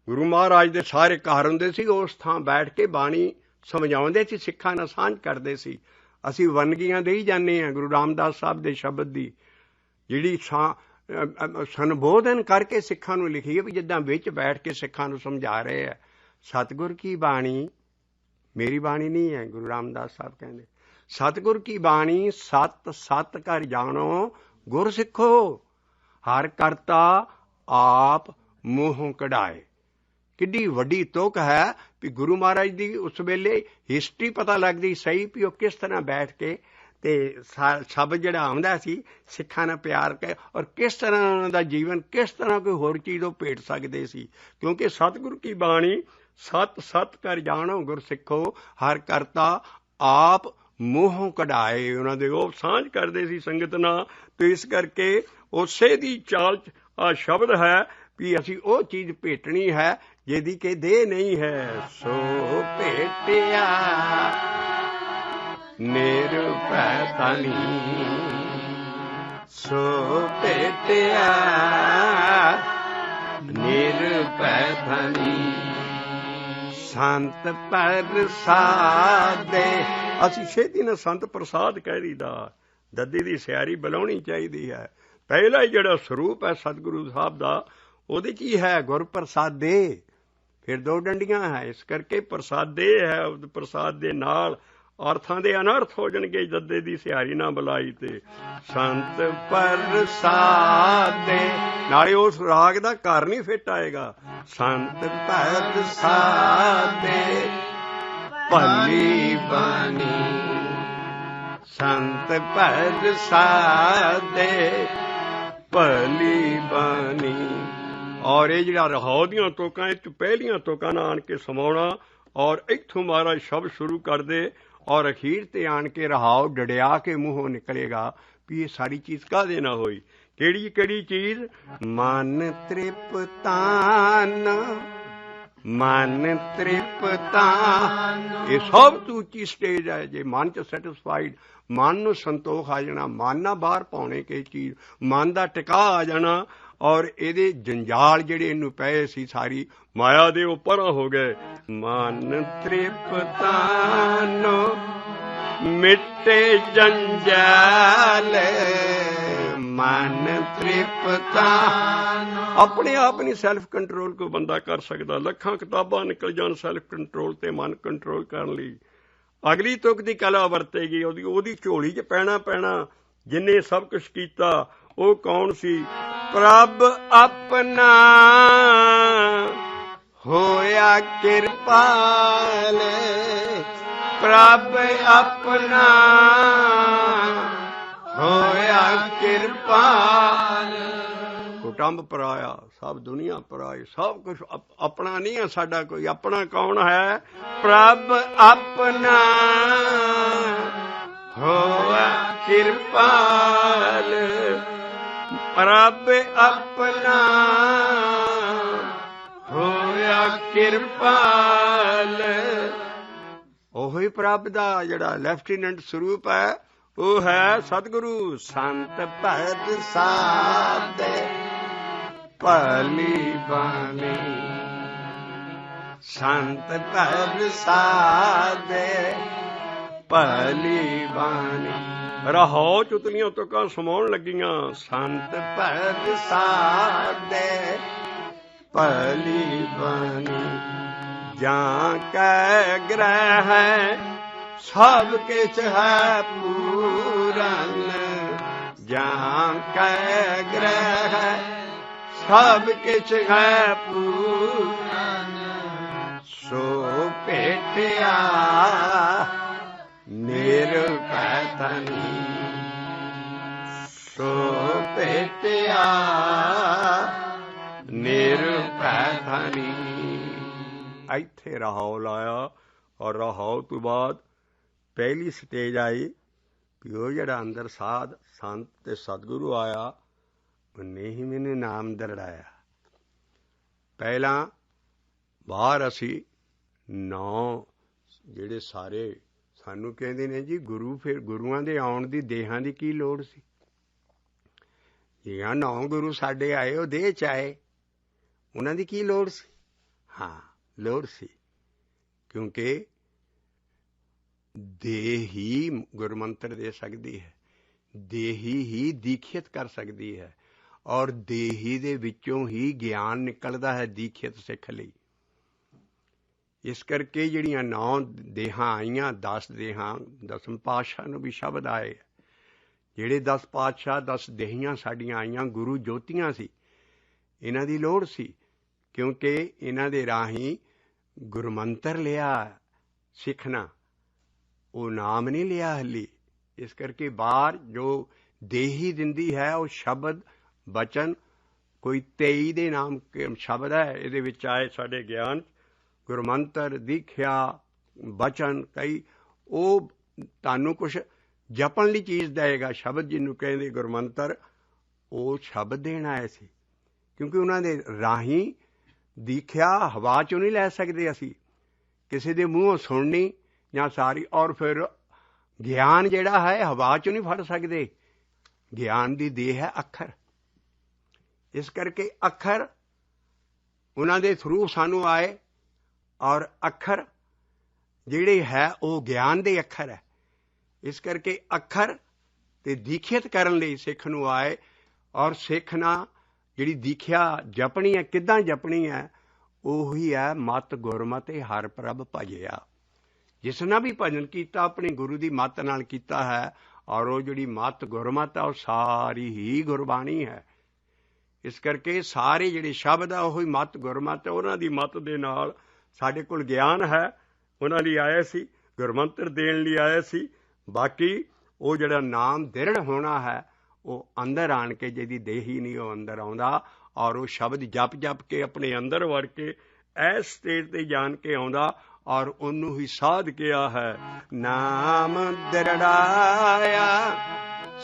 ਗੁਰੂ ਮਹਾਰਾਜ ਦੇ ਸਾਰੇ ਘਰ ਹੁੰਦੇ ਸੀ। ਉਸ ਥਾਂ ਬੈਠ ਕੇ ਬਾਣੀ ਸਮਝਾਉਂਦੇ ਸੀ, ਸਿੱਖਾਂ ਨਾਲ ਸਾਂਝ ਕਰਦੇ ਸੀ। ਅਸੀਂ ਵੰਨਗੀਆਂ ਦੇਈ ਜਾਂਦੇ ਹਾਂ ਗੁਰੂ ਰਾਮਦਾਸ ਸਾਹਿਬ ਦੇ ਸ਼ਬਦ ਦੀ, ਜਿਹੜੀ ਸੰਬੋਧਨ ਕਰਕੇ ਸਿੱਖਾਂ ਨੂੰ ਲਿਖੀ ਹੈ ਵੀ ਜਿੱਦਾਂ ਵਿੱਚ ਬੈਠ ਕੇ ਸਿੱਖਾਂ ਨੂੰ ਸਮਝਾ ਰਹੇ ਹੈ। ਸਤਿਗੁਰ ਕੀ ਬਾਣੀ ਮੇਰੀ ਬਾਣੀ ਨਹੀਂ ਹੈ। ਗੁਰੂ ਰਾਮਦਾਸ ਸਾਹਿਬ ਕਹਿੰਦੇ ਸਤਿਗੁਰ ਕੀ ਬਾਣੀ ਸਤ ਸਤ ਕਰ ਜਾਣੋ ਗੁਰ ਸਿੱਖੋ, ਹਰ ਕਰਤਾ ਆਪ ਮੂੰਹੋਂ ਕਢਾਏ। ਕਿੱਡੀ ਵੱਡੀ ਤੁਕ ਹੈ ਵੀ ਗੁਰੂ ਮਹਾਰਾਜ ਦੀ ਉਸ ਵੇਲੇ ਹਿਸਟਰੀ ਪਤਾ ਲੱਗਦੀ ਸਹੀ ਵੀ ਉਹ ਕਿਸ ਤਰ੍ਹਾਂ ਬੈਠ ਕੇ ਤੇ ਸ਼ਬਦ ਜਿਹੜਾ ਆਉਂਦਾ ਸੀ ਸਿੱਖਾਂ ਨਾਲ ਪਿਆਰ ਕੇ, ਔਰ ਕਿਸ ਤਰ੍ਹਾਂ ਉਹਨਾਂ ਦਾ ਜੀਵਨ ਕਿਸ ਤਰ੍ਹਾਂ ਕੋਈ ਹੋਰ ਚੀਜ਼ ਉਹ ਭੇਟ ਸਕਦੇ ਸੀ। ਕਿਉਂਕਿ ਸਤਿਗੁਰੂ ਕੀ ਬਾਣੀ ਸਤ ਸਤ ਕਰ ਜਾਣੋ ਗੁਰ ਸਿੱਖੋ, ਹਰ ਕਰਤਾ ਆਪ ਮੂੰਹੋਂ ਕਢਾਏ। ਉਹਨਾਂ ਦੇ ਉਹ ਸਾਂਝ ਕਰਦੇ ਸੀ ਸੰਗਤ ਨਾਲ। ਤੇ ਇਸ ਕਰਕੇ ਉਸੇ ਦੀ ਚਾਲ 'ਚ ਆ ਸ਼ਬਦ ਹੈ ਵੀ ਅਸੀਂ ਉਹ ਚੀਜ਼ ਭੇਟਣੀ ਹੈ ਜਿਹਦੀ ਕਿ ਦੇਹ ਨਹੀਂ ਹੈ। ਸੋ ਭੇਟਿਆ ਨਿਰਭੈ ਤਨੀ, ਸੋ ਭੇਟਿਆ ਨਿਰਭੈ ਤਨੀ, ਸੰਤ ਪ੍ਰਸਾਦੇ। ਅਸੀਂ ਛੇਤੀ ਨਾਲ ਸੰਤ ਪ੍ਰਸਾਦ ਕਹਿ ਦਈਦਾ, ਦੱਦੀ ਦੀ ਸਿਆਰੀ ਬੁਲਾਉਣੀ ਚਾਹੀਦੀ ਹੈ। ਪਹਿਲਾ ਹੀ ਜਿਹੜਾ ਸਰੂਪ ਹੈ ਸਤਿਗੁਰੂ ਸਾਹਿਬ ਦਾ, ਉਹਦੇ 'ਚ ਹੀ ਹੈ ਗੁਰ ਪ੍ਰਸਾਦੇ। ਫਿਰ ਦੋ ਡੰਡੀਆਂ ਹੈ, ਇਸ ਕਰਕੇ ਪ੍ਰਸਾਦੇ ਹੈ। ਪ੍ਰਸਾਦ ਦੇ ਨਾਲ ਅਰਥਾਂ ਦੇ ਅਨਰਥ ਹੋ ਜਾਣਗੇ ਜੱਦੇ ਦੀ ਸਿਹਾਰੀ ਨਾ ਬੁਲਾਈ ਤੇ। ਸੰਤ ਪ੍ਰਸਾਦੇ ਨਾਲੇ ਉਸ ਰਾਗ ਦਾ ਘਰ ਨਹੀਂ ਫਿੱਟ ਆਏਗਾ। ਸੰਤ ਪ੍ਰਸਾਦੇ ਭਲੀ ਬਾਣੀ, ਸੰਤ ਪ੍ਰਸਾਦੇ ਭਲੀ ਬਾਣੀ। ਔਰ ਇਹ ਜਿਹੜਾ ਰਹਾਉ ਦੀਆਂ ਤੁਕਾਂ ਇਹ ਪਹਿਲੀਆਂ ਤੁਕਾਂ ਨਾਲ ਆਣ ਕੇ ਸਮਾਉਣਾ ਔਰ ਇੱਥੋਂ ਮਹਾਰਾਜ ਸ਼ਬਦ ਸ਼ੁਰੂ ਕਰਦੇ ਔਰ ਅਖੀਰ ਤੇ ਆਣ ਕੇ ਰਹਾਉ ਡੜਿਆ ਕੇ ਮੂੰਹੋਂ ਨਿਕਲੇਗਾ ਵੀ ਇਹ ਸਾਰੀ ਚੀਜ਼ ਕਾਹਦੇ ਨਾਲ ਹੋਈ। ਕਿਹੜੀ ਕਿਹੜੀ ਚੀਜ਼? ਮਨ ਤ੍ਰਿਪਤਾਨ, ਮਨ ਤ੍ਰਿਪਤਾਨ। ਇਹ ਸਭ ਤੋਂ ਉੱਚੀ ਸਟੇਜ ਹੈ। ਜੇ ਮਨ ਚ ਸੈਟਿਸਫਾਈਡ, ਮਨ ਨੂੰ ਸੰਤੋਖ ਆ ਜਾਣਾ, ਮਨ ਨਾ ਬਾਹਰ ਪਾਉਣੇ ਕਿਸੇ ਚੀਜ਼, ਮਨ ਦਾ ਟਿਕਾ ਆ ਜਾਣਾ ਔਰ ਇਹਦੇ ਜੰਜਾਲ ਜਿਹੜੇ ਇਹਨੂੰ ਪਏ ਸੀ ਸਾਰੀ ਮਾਇਆ ਦੇ ਉਹ ਪਰਾਂ ਹੋ ਗਏ। ਮਨ ਤ੍ਰਿਪਤਾਨ ਮਿਟੇ ਜੰਜਾਲ, ਮਨ ਤ੍ਰਿਪਤਾਨ। ਆਪਣੇ ਆਪ ਨਹੀਂ ਸੈਲਫ ਕੰਟਰੋਲ ਕੋਈ ਬੰਦਾ ਕਰ ਸਕਦਾ। ਲੱਖਾਂ ਕਿਤਾਬਾਂ ਨਿਕਲ ਜਾਣ ਸੈਲਫ ਕੰਟਰੋਲ ਤੇ ਮਨ ਕੰਟਰੋਲ ਕਰਨ ਲਈ। ਅਗਲੀ ਤੁਕ ਦੀ ਕਲਾ ਵਰਤੇਗੀ, ਉਹਦੀ ਝੋਲੀ 'ਚ ਪੈਣਾ। ਜਿੰਨੇ ਸਭ ਕੁਛ ਕੀਤਾ ਉਹ ਕੌਣ ਸੀ? ਪ੍ਰਭ ਆਪਣਾ ਹੋਇਆ ਕਿਰਪਾਲ, ਪ੍ਰਭ ਆਪਣਾ ਹੋਇਆ ਕਿਰਪਾਲ। ਕੁਟੰਬ ਪਰਾਇਆ, ਸਭ ਦੁਨੀਆ ਪਰਾਈ, ਸਭ ਕੁਛ ਆਪਣਾ ਨਹੀਂ ਹੈ ਸਾਡਾ ਕੋਈ। ਆਪਣਾ ਕੌਣ ਹੈ? ਪ੍ਰਭ ਆਪਣਾ ਹੋਇਆ ਕਿਰਪਾਲ, ਪ੍ਰਭ ਆਪਣਾ ਹੋਇਆ ਕਿਰਪਾਲ। ਉਹੀ ਪ੍ਰਭ ਦਾ ਜਿਹੜਾ ਲੈਫਟੀਨੈਂਟ ਸਰੂਪ ਹੈ ਉਹ ਹੈ ਸਤਿਗੁਰੂ। ਸੰਤ ਪ੍ਰਸਾਦੇ ਭਲੀ ਬਾਣੀ, ਸੰਤ ਪ੍ਰਸਾਦੇ ਭਲੀ ਬਾਣੀ। ਰਹਾਉ ਚੁਤਲੀਆਂ ਤੁਕਾਂ ਸਮਾਉਣ ਲੱਗੀਆਂ। ਸੰਤ ਪ੍ਰਸਾਦੇ ਭਲੀ ਬਾਣੀ, ਜਾਂ ਕੈ ਗ੍ਰਹਿ ਸਭ ਕਿਛ ਹੈ ਪੂਰਨ, ਜਾਂ ਕੈ ਗ੍ਰਹਿ ਸਭ ਕਿਛ ਹੈ ਪੂਰਨ। ਸੋ ਭੇਟਿਆ ਨਿਰਭੈ ਧਨੀ, ਸੋ ਭੇਟਿਆ ਨਿਰਭੈ ਧਨੀ। ਇੱਥੇ ਰਹਾਉ ਲਾਇਆ ਔਰ ਰਹਾਉ ਤੋਂ ਬਾਅਦ ਪਹਿਲੀ ਸਟੇਜ ਆਈ ਵੀ ਉਹ ਜਿਹੜਾ ਅੰਦਰ ਸਾਧ ਸੰਤ ਤੇ ਸਤਿਗੁਰੂ ਆਇਆ ਉਹਨੇ ਹੀ ਮੈਨੂੰ ਨਾਮ ਦਰੜਾਇਆ। ਪਹਿਲਾਂ ਬਾਹਰ ਅਸੀਂ 9 ਜਿਹੜੇ ਸਾਰੇ ਸਾਨੂੰ ਕਹਿੰਦੇ ਨੇ ਜੀ ਗੁਰੂ, ਫਿਰ ਗੁਰੂਆਂ ਦੇ ਆਉਣ ਦੀ ਦੇਹਾਂ ਦੀ ਕੀ ਲੋੜ ਸੀ? ਜਾਂ 9 ਗੁਰੂ ਸਾਡੇ ਆਏ ਉਹ ਦੇਹ 'ਚ ਆਏ, ਉਹਨਾਂ ਦੀ ਕੀ ਲੋੜ ਸੀ? ਹਾਂ ਲੋੜ ਸੀ, ਕਿਉਂਕਿ ਦੇਹ ਹੀ ਗੁਰਮੰਤਰ ਦੇ ਸਕਦੀ ਹੈ, ਦੇਹੀ ਹੀ ਦੀਖਿਤ ਕਰ ਸਕਦੀ ਹੈ ਔਰ ਦੇਹੀ ਦੇ ਵਿੱਚੋਂ ਹੀ ਗਿਆਨ ਨਿਕਲਦਾ ਹੈ ਦੀਖਿਤ ਸਿੱਖ ਲਈ। ਇਸ ਕਰਕੇ ਜਿਹੜੀਆਂ 9 ਦੇਹਾਂ ਆਈਆਂ, 10 ਦੇਹਾਂ, 10ਵੇਂ ਪਾਤਸ਼ਾਹ ਨੂੰ ਵੀ ਸ਼ਬਦ ਆਏ। ਜਿਹੜੇ 10 ਪਾਤਸ਼ਾਹ 10 ਦੇਹੀਆਂ ਸਾਡੀਆਂ ਆਈਆਂ ਗੁਰੂ ਜੋਤੀਆਂ ਸੀ। ਇਹਨਾਂ ਦੀ ਲੋੜ ਸੀ ਕਿਉਂਕਿ ਇਹਨਾਂ ਦੇ ਰਾਹੀਂ ਗੁਰਮੰਤਰ ਲਿਆ ਸਿੱਖਣਾ, ਉਹ ਨਾਮ ਨਹੀਂ ਲਿਆ ਹਲੀ। ਇਸ ਕਰਕੇ ਬਾਹਰ ਜੋ ਦੇਹੀ ਦਿੰਦੀ ਹੈ ਉਹ ਸ਼ਬਦ ਬਚਨ, ਕੋਈ 23 ਦੇ ਨਾਮ ਸ਼ਬਦ ਹੈ ਇਹਦੇ ਵਿੱਚ ਆਏ ਸਾਡੇ ਗਿਆਨ, ਗੁਰਮੰਤਰ, ਦੀਖਿਆ, ਬਚਨ ਕਈ। ਉਹ ਤੁਹਾਨੂੰ ਕੁਛ ਜਪਣ ਲਈ ਚੀਜ਼ ਦੇਵੇਗਾ। ਸ਼ਬਦ ਜਿਹਨੂੰ ਕਹਿੰਦੇ ਗੁਰਮੰਤਰ, ਉਹ ਸ਼ਬਦ ਦੇਣ ਆਏ ਸੀ ਕਿਉਂਕਿ ਉਹਨਾਂ ਦੇ ਰਾਹੀਂ ਦੀਖਿਆ ਹਵਾ 'ਚੋਂ ਨਹੀਂ ਲੈ ਸਕਦੇ ਅਸੀਂ, ਕਿਸੇ ਦੇ ਮੂੰਹੋਂ ਸੁਣਨੀ ਜਾਂ ਸਾਰੀ। ਔਰ ਫਿਰ ਗਿਆਨ ਜਿਹੜਾ ਹੈ ਹਵਾ 'ਚੋਂ ਨਹੀਂ ਫੜ ਸਕਦੇ। ਗਿਆਨ ਦੀ ਦੇਹ ਹੈ ਅੱਖਰ। ਇਸ ਕਰਕੇ ਅੱਖਰ ਉਹਨਾਂ ਦੇ ਥਰੂ ਸਾਨੂੰ ਆਏ ਔਰ ਅੱਖਰ ਜਿਹੜੇ ਹੈ ਉਹ ਗਿਆਨ ਦੇ ਅੱਖਰ ਹੈ। ਇਸ ਕਰਕੇ ਅੱਖਰ ਤੇ ਦੀਖਿਤ ਕਰਨ ਲਈ ਸਿੱਖ ਨੂੰ ਆਏ ਔਰ ਸਿੱਖ ਨਾਲ ਜਿਹੜੀ ਦੀਖਿਆ ਜਪਣੀ ਹੈ, ਕਿੱਦਾਂ ਜਪਣੀ ਹੈ, ਉਹੀ ਹੈ ਮਤ ਗੁਰਮਤਿ ਹਰਿ ਪ੍ਰਭ ਭਜਿਆ। जिस ना भी भजन किया अपने गुरु की मत नाल कीता है, और वो जिहड़ी मत गुरमत है वो सारी ही गुरबाणी है। इस करके सारे जिहड़े शब्द आ वही मत गुरमत है। उन्हां दी मत दे नाल साडे कोल ज्ञान है, उन्हां लई आया सी, गुरमंत्र देण लई आया सी। बाकी वो जिहड़ा नाम दृढ़ होना है वो अंदर आण के जिहदी देही नहीं वो अंदर आउंदा, और वो शब्द जप जप के अपने अंदर वड़ के इस स्टेज ते जान के आउंदा, और उन्नू ही साध किया है। नाम दृढ़ाया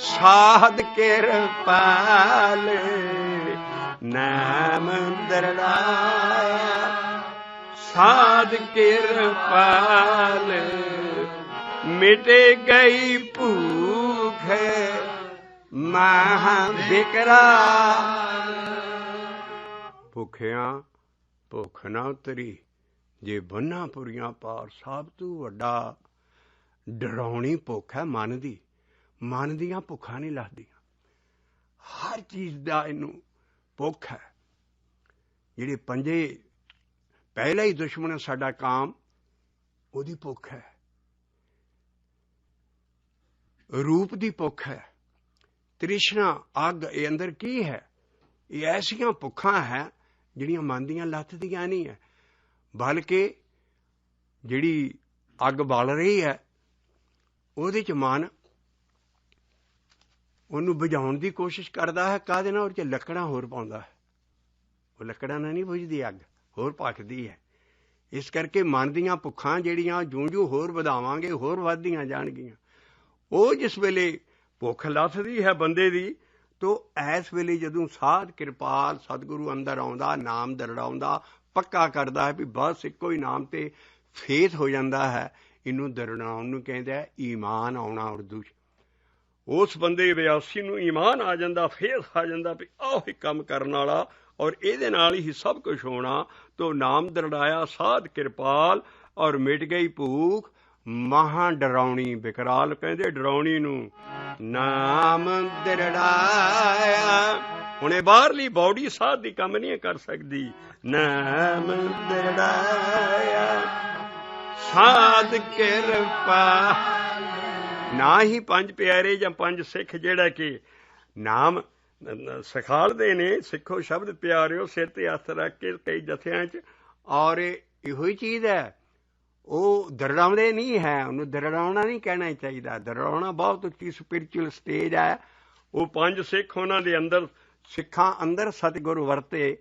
साध किरपाल, नाम दृढ़ाया साध किरपाल, मिटे गई भूख महा विकराल। भुखिया भुख ना उतरी जे बन्ना पुरियां पार, सब तू वड्डा डराउणी भुख है मन दी। मन दियां भुखां नहीं लगदियां, हर चीज़ दा इनू भुख है। जिहड़े पंजे पहला ही दुश्मन साडा काम, ओदी भुख है। रूप दी भुख है, तृष्णा अग ये अंदर की है? ये ऐसियां भुखां है जिहड़ियां मन दियां लथदियां नहीं है, बल्कि जिहड़ी अग बल रही है ਉਹਦੇ 'ਚ ਮਨ ਉਹਨੂੰ ਬੁਝਾਉਣ ਦੀ ਕੋਸ਼ਿਸ਼ ਕਰਦਾ ਹੈ। ਕਾਹਦੇ ਨਾਲ? ਉਹਦੇ 'ਚ ਲੱਕੜਾਂ ਹੋਰ ਪਾਉਂਦਾ ਹੈ। ਉਹ ਲੱਕੜਾਂ ਨਾਲ ਨਹੀਂ ਬੁਝਦੀ ਅੱਗ, ਹੋਰ ਭਖਦੀ ਹੈ। ਇਸ ਕਰਕੇ ਮਨ ਦੀਆਂ ਭੁੱਖਾਂ ਜਿਹੜੀਆਂ ਜੂੰ-ਜੂੰ ਹੋਰ ਵਧਾਵਾਂਗੇ ਹੋਰ ਵੱਧਦੀਆਂ ਜਾਣਗੀਆਂ। ਉਹ ਜਿਸ ਵੇਲੇ ਭੁੱਖ ਲੱਥਦੀ ਹੈ ਬੰਦੇ ਦੀ, ਤੋ ਇਸ ਵੇਲੇ ਜਦੋਂ ਸਾਧ ਕਿਰਪਾਲ ਸਤਿਗੁਰੂ ਅੰਦਰ ਆਉਂਦਾ, ਨਾਮ ਦਰੜਾਉਂਦਾ, ਪੱਕਾ ਕਰਦਾ ਹੈ ਵੀ ਬਸ ਇੱਕੋ ਹੀ ਨਾਮ ਤੇ ਫੇਥ ਹੋ ਜਾਂਦਾ ਹੈ। ਇਹਨੂੰ ਦਰੜਾਉਣ ਨੂੰ ਕਹਿੰਦਾ ਈਮਾਨ ਆਉਣਾ ਉਰਦੂ 'ਚ। ਉਸ ਬੰਦੇ ਵਿਆਸੀ ਨੂੰ ਈਮਾਨ ਆ ਜਾਂਦਾ, ਫੇਥ ਆ ਜਾਂਦਾ ਵੀ ਆਹ ਹੀ ਕੰਮ ਕਰਨ ਵਾਲਾ, ਔਰ ਇਹਦੇ ਨਾਲ ਹੀ ਸਭ ਕੁਛ ਹੋਣਾ। ਤੋ ਨਾਮ ਦਰੜਾਇਆ ਸਾਧ ਕਿਰਪਾਲ, ਔਰ ਮਿਟ ਗਈ ਭੂਖ ਮਹਾਂ ਡਰਾਉਣੀ ਵਿਕਰਾਲ। ਕਹਿੰਦੇ ਡਰਾਉਣੀ ਨੂੰ ਨਾਮ ਦਰੜਾਇਆ। ਹੁਣ ਇਹ ਬਾਹਰਲੀ ਬੌਡੀ ਸਾਧ ਦੀ ਕੰਮ ਨਹੀਂ ਕਰ ਸਕਦੀ। ਨਾਮ ਦਰੜਾਇਆ ਸਾਧ ਕਿਰਪਾ। ਨਾ ਹੀ ਪੰਜ ਪਿਆਰੇ ਜਾਂ ਪੰਜ ਸਿੱਖ ਜਿਹੜਾ ਕਿ ਨਾਮ ਸਿਖਾਲਦੇ ਨੇ, ਸਿੱਖੋ ਸ਼ਬਦ ਪਿਆਰਿਓ ਸਿਰ ਤੇ ਹੱਥ ਰੱਖ ਕੇ ਕਈ ਜਥਿਆਂ 'ਚ, ਔਰ ਇਹੋ ਹੀ ਚੀਜ਼ ਹੈ। ਉਹ ਦਰੜਾਉਂਦੇ ਨਹੀਂ ਹੈ, ਉਹਨੂੰ ਦਰੜਾਉਣਾ ਨਹੀਂ ਕਹਿਣਾ ਚਾਹੀਦਾ। ਦਰੜਾਉਣਾ ਬਹੁਤ ਉੱਚੀ ਸਪਿਰਿਚੁਅਲ ਸਟੇਜ ਹੈ। ਉਹ ਪੰਜ ਸਿੱਖ ਉਹਨਾਂ ਦੇ ਅੰਦਰ, ਸਿੱਖਾਂ ਅੰਦਰ ਸਤਿਗੁਰੂ ਵਰਤੇ,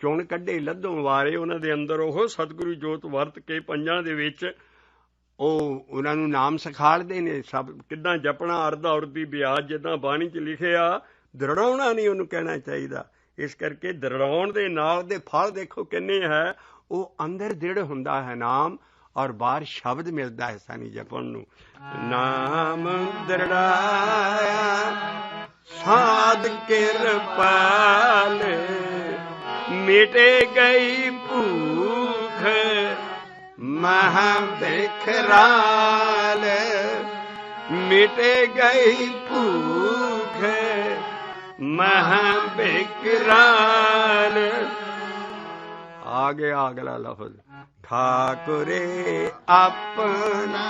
ਚੁਣ ਕੱਢੇ ਲੱਧੋਂ ਵਾਰੇ, ਉਹਨਾਂ ਦੇ ਅੰਦਰ ਉਹ ਸਤਿਗੁਰੂ ਜੋਤ ਵਰਤ ਕੇ ਪੰਜਾਂ ਦੇ ਵਿੱਚ ਉਹ ਉਹਨਾਂ ਨੂੰ ਨਾਮ ਸਿਖਾਲਦੇ ਨੇ। ਸਭ ਕਿੱਦਾਂ ਜਪਣਾ, ਅਰਧਾ ਉਰਦੀ ਬਿਆਜ ਜਿੱਦਾਂ ਬਾਣੀ 'ਚ ਲਿਖਿਆ। ਦਰੜਾਉਣਾ ਨਹੀਂ ਉਹਨੂੰ ਕਹਿਣਾ ਚਾਹੀਦਾ। ਇਸ ਕਰਕੇ ਦਰੜਾਉਣ ਦੇ ਨਾਲ ਦੇ ਫਲ ਦੇਖੋ ਕਿੰਨੇ ਹੈ। ਉਹ ਅੰਦਰ ਦ੍ਰਿੜ ਹੁੰਦਾ ਹੈ ਨਾਮ, ਔਰ ਬਾਹਰ ਸ਼ਬਦ ਮਿਲਦਾ ਹੈ ਸਾਨੂੰ ਜਪਣ ਨੂੰ। ਨਾਮ ਦਰੜਾਇਆ ਸਾਧ ਕਿਰਪਾਲ, ਮਿਟੇ ਗਈ ਭੂਖ ਮਹਾਂ ਬਿਕਰਾਲ, ਮਿਟੇ ਗਈ ਭੂਖ ਮਹਾਂ ਬਿਕਰਾਲ। ਆ ਗਿਆ ਅਗਲਾ ਲਫ਼ਜ਼ ਠਾਕੁਰੇ ਆਪਣਾ।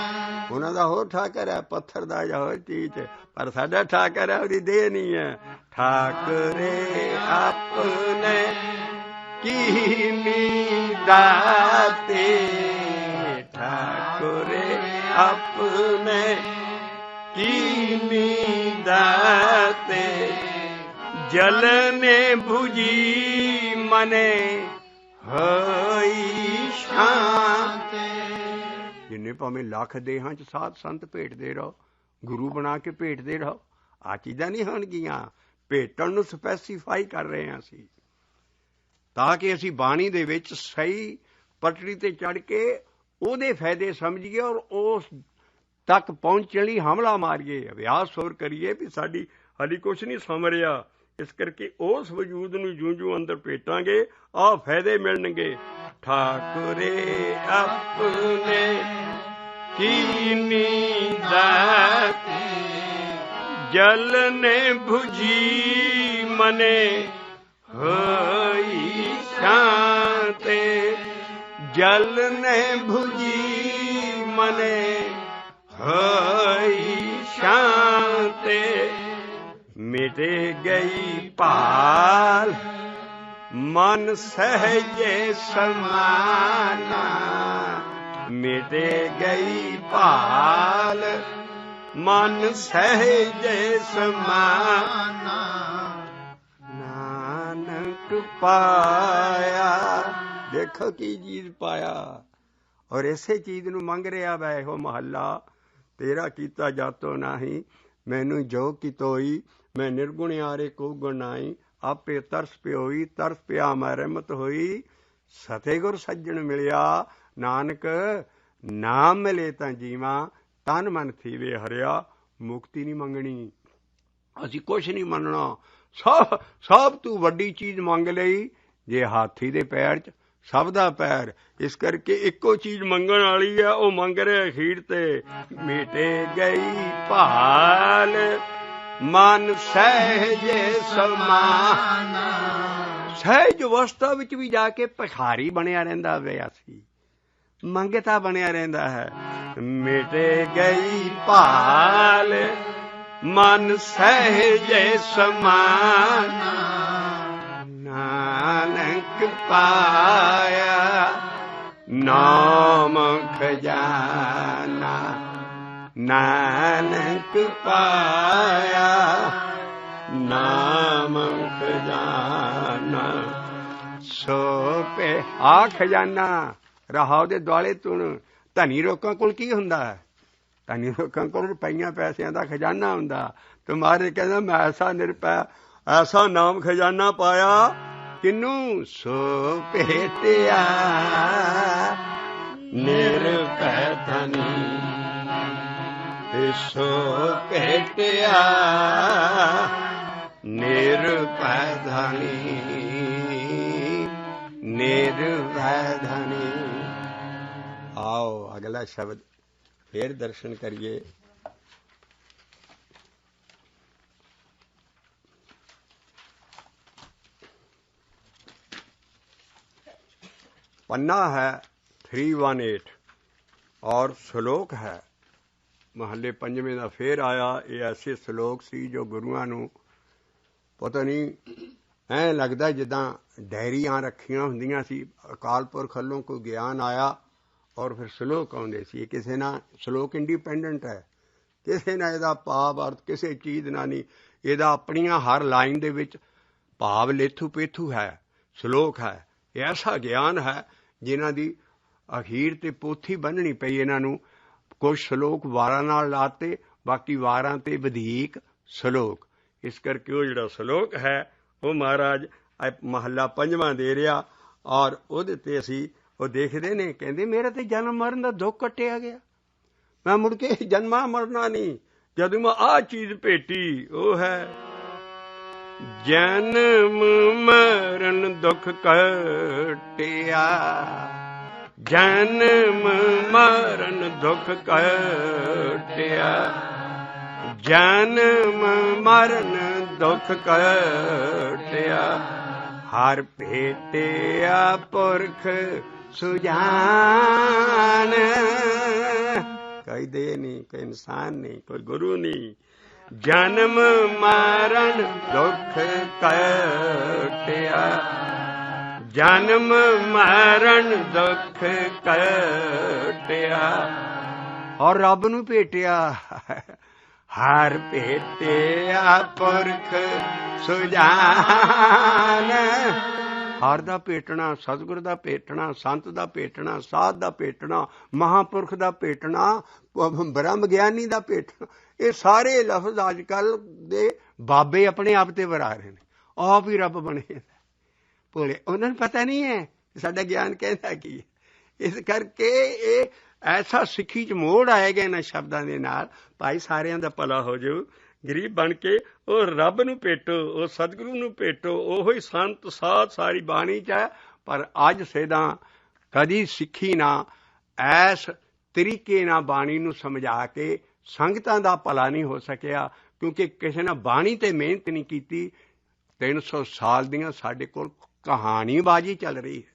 ਉਹਨਾਂ ਦਾ ਹੋਰ ਠਾਕਰ ਹੈ, ਪੱਥਰ ਦਾ ਜਾਂ ਹੋਰ ਚੀਜ਼, ਪਰ ਸਾਡਾ ਠਾਕਰ ਹੈ ਉਹਦੀ ਦੇਹ ਨਹੀਂ ਹੈ। ਠਾਕੁਰੇ ਆਪਣੇ ਕੀਨੀ ਦਾਤੇ, ਠਾਕੁਰੇ ਆਪਣੇ ਕੀਨੀ ਦਾਤੇ, ਜਲਨੇ ਭੁਜੀ ਮਨੇ ਹੋਈ ਸ਼ਾਂਤ। ਜਿੰਨੇ ਭਾਵੇਂ ਲੱਖ ਦੇਹਾਂ 'ਚ ਸਾਧ ਸੰਤ ਭੇਟਦੇ ਰਹੋ, ਗੁਰੂ ਬਣਾ ਕੇ ਭੇਟਦੇ ਰਹੋ, ਆਹ ਚੀਜ਼ਾਂ ਨਹੀਂ ਹੋਣਗੀਆਂ। ਭੇਟਣ ਨੂੰ ਸਪੈਸੀਫਾਈ ਕਰ ਰਹੇ ਹਾਂ ਅਸੀਂ, ਤਾਂ ਕਿ ਅਸੀਂ ਬਾਣੀ ਦੇ ਵਿੱਚ ਸਹੀ ਪਟੜੀ ਤੇ ਚੜ੍ਹ ਕੇ ਉਹਦੇ ਫਾਇਦੇ ਸਮਝੀਏ, ਔਰ ਉਸ ਤੱਕ ਪਹੁੰਚਣ ਲਈ ਹਮਲਾ ਮਾਰੀਏ, ਅਭਿਆਸ ਹੋਰ ਕਰੀਏ ਵੀ ਸਾਡੀ ਹਾਲੀ ਕੁਛ ਨਹੀਂ ਸਮਰਿਆ। ਇਸ ਕਰਕੇ ਉਸ ਵਜੂਦ ਨੂੰ ਜੂੰ-ਜੂੰ ਅੰਦਰ ਭੇਟਾਂਗੇ, ਆਹ ਫਾਇਦੇ ਮਿਲਣਗੇ। ਠਾਕੁਰੇ ਆਪਣੇ ਕੀਨੀ ਦਾਤੇ, ਜਲ ਨੇ ਭੁਜੀ ਮਨੇ ਹੋਈ ਸ਼ਾਂਤ, ਜਲ ਨੇ ਭੁਜੀ मने होई शांति मिटे गई पाल मन सहजे समाना मिटे गई पाल मन सहजे समाना नानक पाया। देखो की चीज पाया और इसे चीज नूं मंग रहा वै हो महला तेरा कीता जातो नाही मैनू जो कितोई मैं निर्गुण आरे को गुणाई आपे तरस प्योई तरस पिया मैं रहमत होई सतेगुर सज्जन मिलिया नानक नाम मिले तां जीवा तन मन थीवे हरिया मुक्ति नहीं मंगनी असीं कुछ नहीं मनना सब तू वड्डी चीज मंग लई जे हाथी दे पैर च सब दा पैर इस करके इक्को चीज मंगण वाली है वो मंग रहे अखीर ते मिटे गई भाल मन सहजे समाना सहज अवस्था विच भी जाके भिखारी बनिया रहिंदा वियासी मंगता बनिया रहिंदा है मिटे गई भाल मन सहजे समाना नानक पाया नाम खजाना नानक पाया नाम खजाना सो पे आ खजाना रहा दे दुआले तुण धनी लोकां कोल की हुंदा है धनी लोकां कोल रुपइयां पैसिਆਂ ਦਾ खजाना हुंदा तुम्हारे कहंदा मैं ऐसा निरपै ऐसा नाम खजाना पाया किनू सो भेटिया निरपै धनी सो भेटिया निरपै धनी निरपै धनी। आओ अगला शब्द फिर दर्शन करिए। पन्ना है 318 और श्लोक है महले पंजवें का फिर आया। ये ऐसे श्लोक सी जो गुरुआं नूं पता नहीं ऐ लगदा जिद्दां डायरियां रखियां हुंदियां सी अकाल पुरख वल्लों कोई ज्ञान आया और फिर श्लोक आउंदे सी। किसी ना श्लोक इंडिपेंडेंट है किसी ना इहदा भाव अर्थ किसी चीज़ ना नहीं इहदा अपनियां हर लाइन दे विच भाव लेथू पेथू है श्लोक है। ऐसा ज्ञान है जिन्हां दी अखीर ते पोथी बन्ननी पई इन्हां नूं कुछ श्लोक वारां नाल लाते बाकी वारां ते वधीक श्लोक इस करके वो जिहड़ा श्लोक है वो महाराज महला पंजवां दे रहा और उहदे ते असीं वो देखदे ने कहंदे मेरा ते जन्म मरण दा दुख कट्टिया गया मैं मुड़ के जन्मा मरना नहीं जदों मैं आ चीज भेटी वो है जन्म मरण दुख कटिया जन्म मरण दुख कटिया जन्म मरण दुख कटिया हर भेटिया पुरख सुजान कोई दे नहीं कोई इंसान नहीं कोई गुरु नहीं जन्म मरण दुख कटिया जन्म मरण दुख कटिया और रब नूं भेटिया हर भेटिया पुरख सुजान हर दा भेटना सतगुर दा भेटना संत दा भेटना साध दा भेटना महापुरख दा भेटना ब्रह्म ज्ञानी दा भेटना ये सारे लफ्ज अजकल दे बाबे अपने आप ते वरा रहे हैं आप ही रब बने भोले उन्होंने पता नहीं है साडा ज्ञान कहता की है इस करके ये ऐसा सिक्खी च मोड़ आए गए इन्हां शब्दां दे नाल भाई सारियां दा भला हो जाओ गरीब बन के वो रब नूं भेटो वो सतगुरु नूं भेटो ओहो ही संत साध सारी बाणी च है पर अज सेदा कदी सिक्खी ना ऐस तरीके ना बाणी नूं समझा के संगतां दा भला नहीं हो सकिया क्योंकि किसी ने बाणी ते मेहनत नहीं की 300 साल दियां साडे कोल कहानीबाजी चल रही है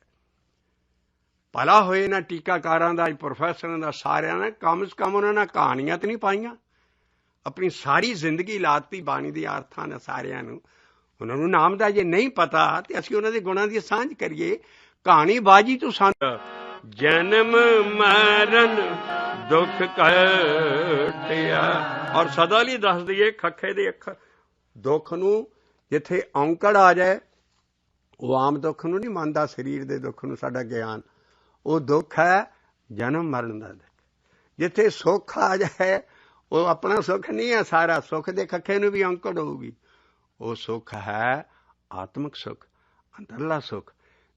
ਭਲਾ ਹੋਏ ਇਹਨਾਂ ਟੀਕਾਕਾਰਾਂ ਦਾ, ਪ੍ਰੋਫੈਸਰਾਂ ਦਾ, ਸਾਰਿਆਂ ਨੇ ਕਮ ਸੇ ਕਮ ਉਹਨਾਂ ਨੇ ਕਹਾਣੀਆਂ ਤਾਂ ਨਹੀਂ ਪਾਈਆਂ। ਆਪਣੀ ਸਾਰੀ ਜ਼ਿੰਦਗੀ ਲਾਤੀ ਬਾਣੀ ਦੀ ਅਰਥਾਂ ਨੇ ਸਾਰਿਆਂ ਨੂੰ। ਉਹਨਾਂ ਨੂੰ ਨਾਮ ਦਾ ਜੇ ਨਹੀਂ ਪਤਾ ਤੇ ਅਸੀਂ ਉਹਨਾਂ ਦੇ ਗੁਣਾਂ ਦੀ ਸਾਂਝ ਕਰੀਏ। ਕਹਾਣੀ ਬਾਜੀ ਤੋਂ ਸਾਨੂੰ ਜਨਮ ਮਰਨ ਦੁੱਖ ਕੱਟਿਆ। ਔਰ ਸਦਾ ਲਈ ਦੱਸ ਦਈਏ ਖੱਖੇ ਦੇ ਅੱਖਰ ਦੁੱਖ ਨੂੰ, ਜਿੱਥੇ ਔਂਕੜ ਆ ਜਾਏ ਉਹ ਆਮ ਦੁੱਖ ਨੂੰ ਨਹੀਂ ਮੰਨਦਾ, ਸਰੀਰ ਦੇ ਦੁੱਖ ਨੂੰ ਸਾਡਾ ਗਿਆਨ, ਉਹ ਦੁੱਖ ਹੈ ਜਨਮ ਮਰਨ ਦਾ। ਜਿੱਥੇ ਸੁੱਖ ਆ ਜਾਏ ਉਹ ਆਪਣਾ ਸੁੱਖ ਨਹੀਂ ਹੈ, ਸਾਰਾ ਸੁੱਖ ਦੇ ਖੱਖੇ ਨੂੰ ਵੀ ਔਂਕੜ ਹੋਊਗੀ। ਉਹ ਸੁੱਖ ਹੈ ਆਤਮਿਕ ਸੁੱਖ, ਅੰਦਰਲਾ ਸੁੱਖ।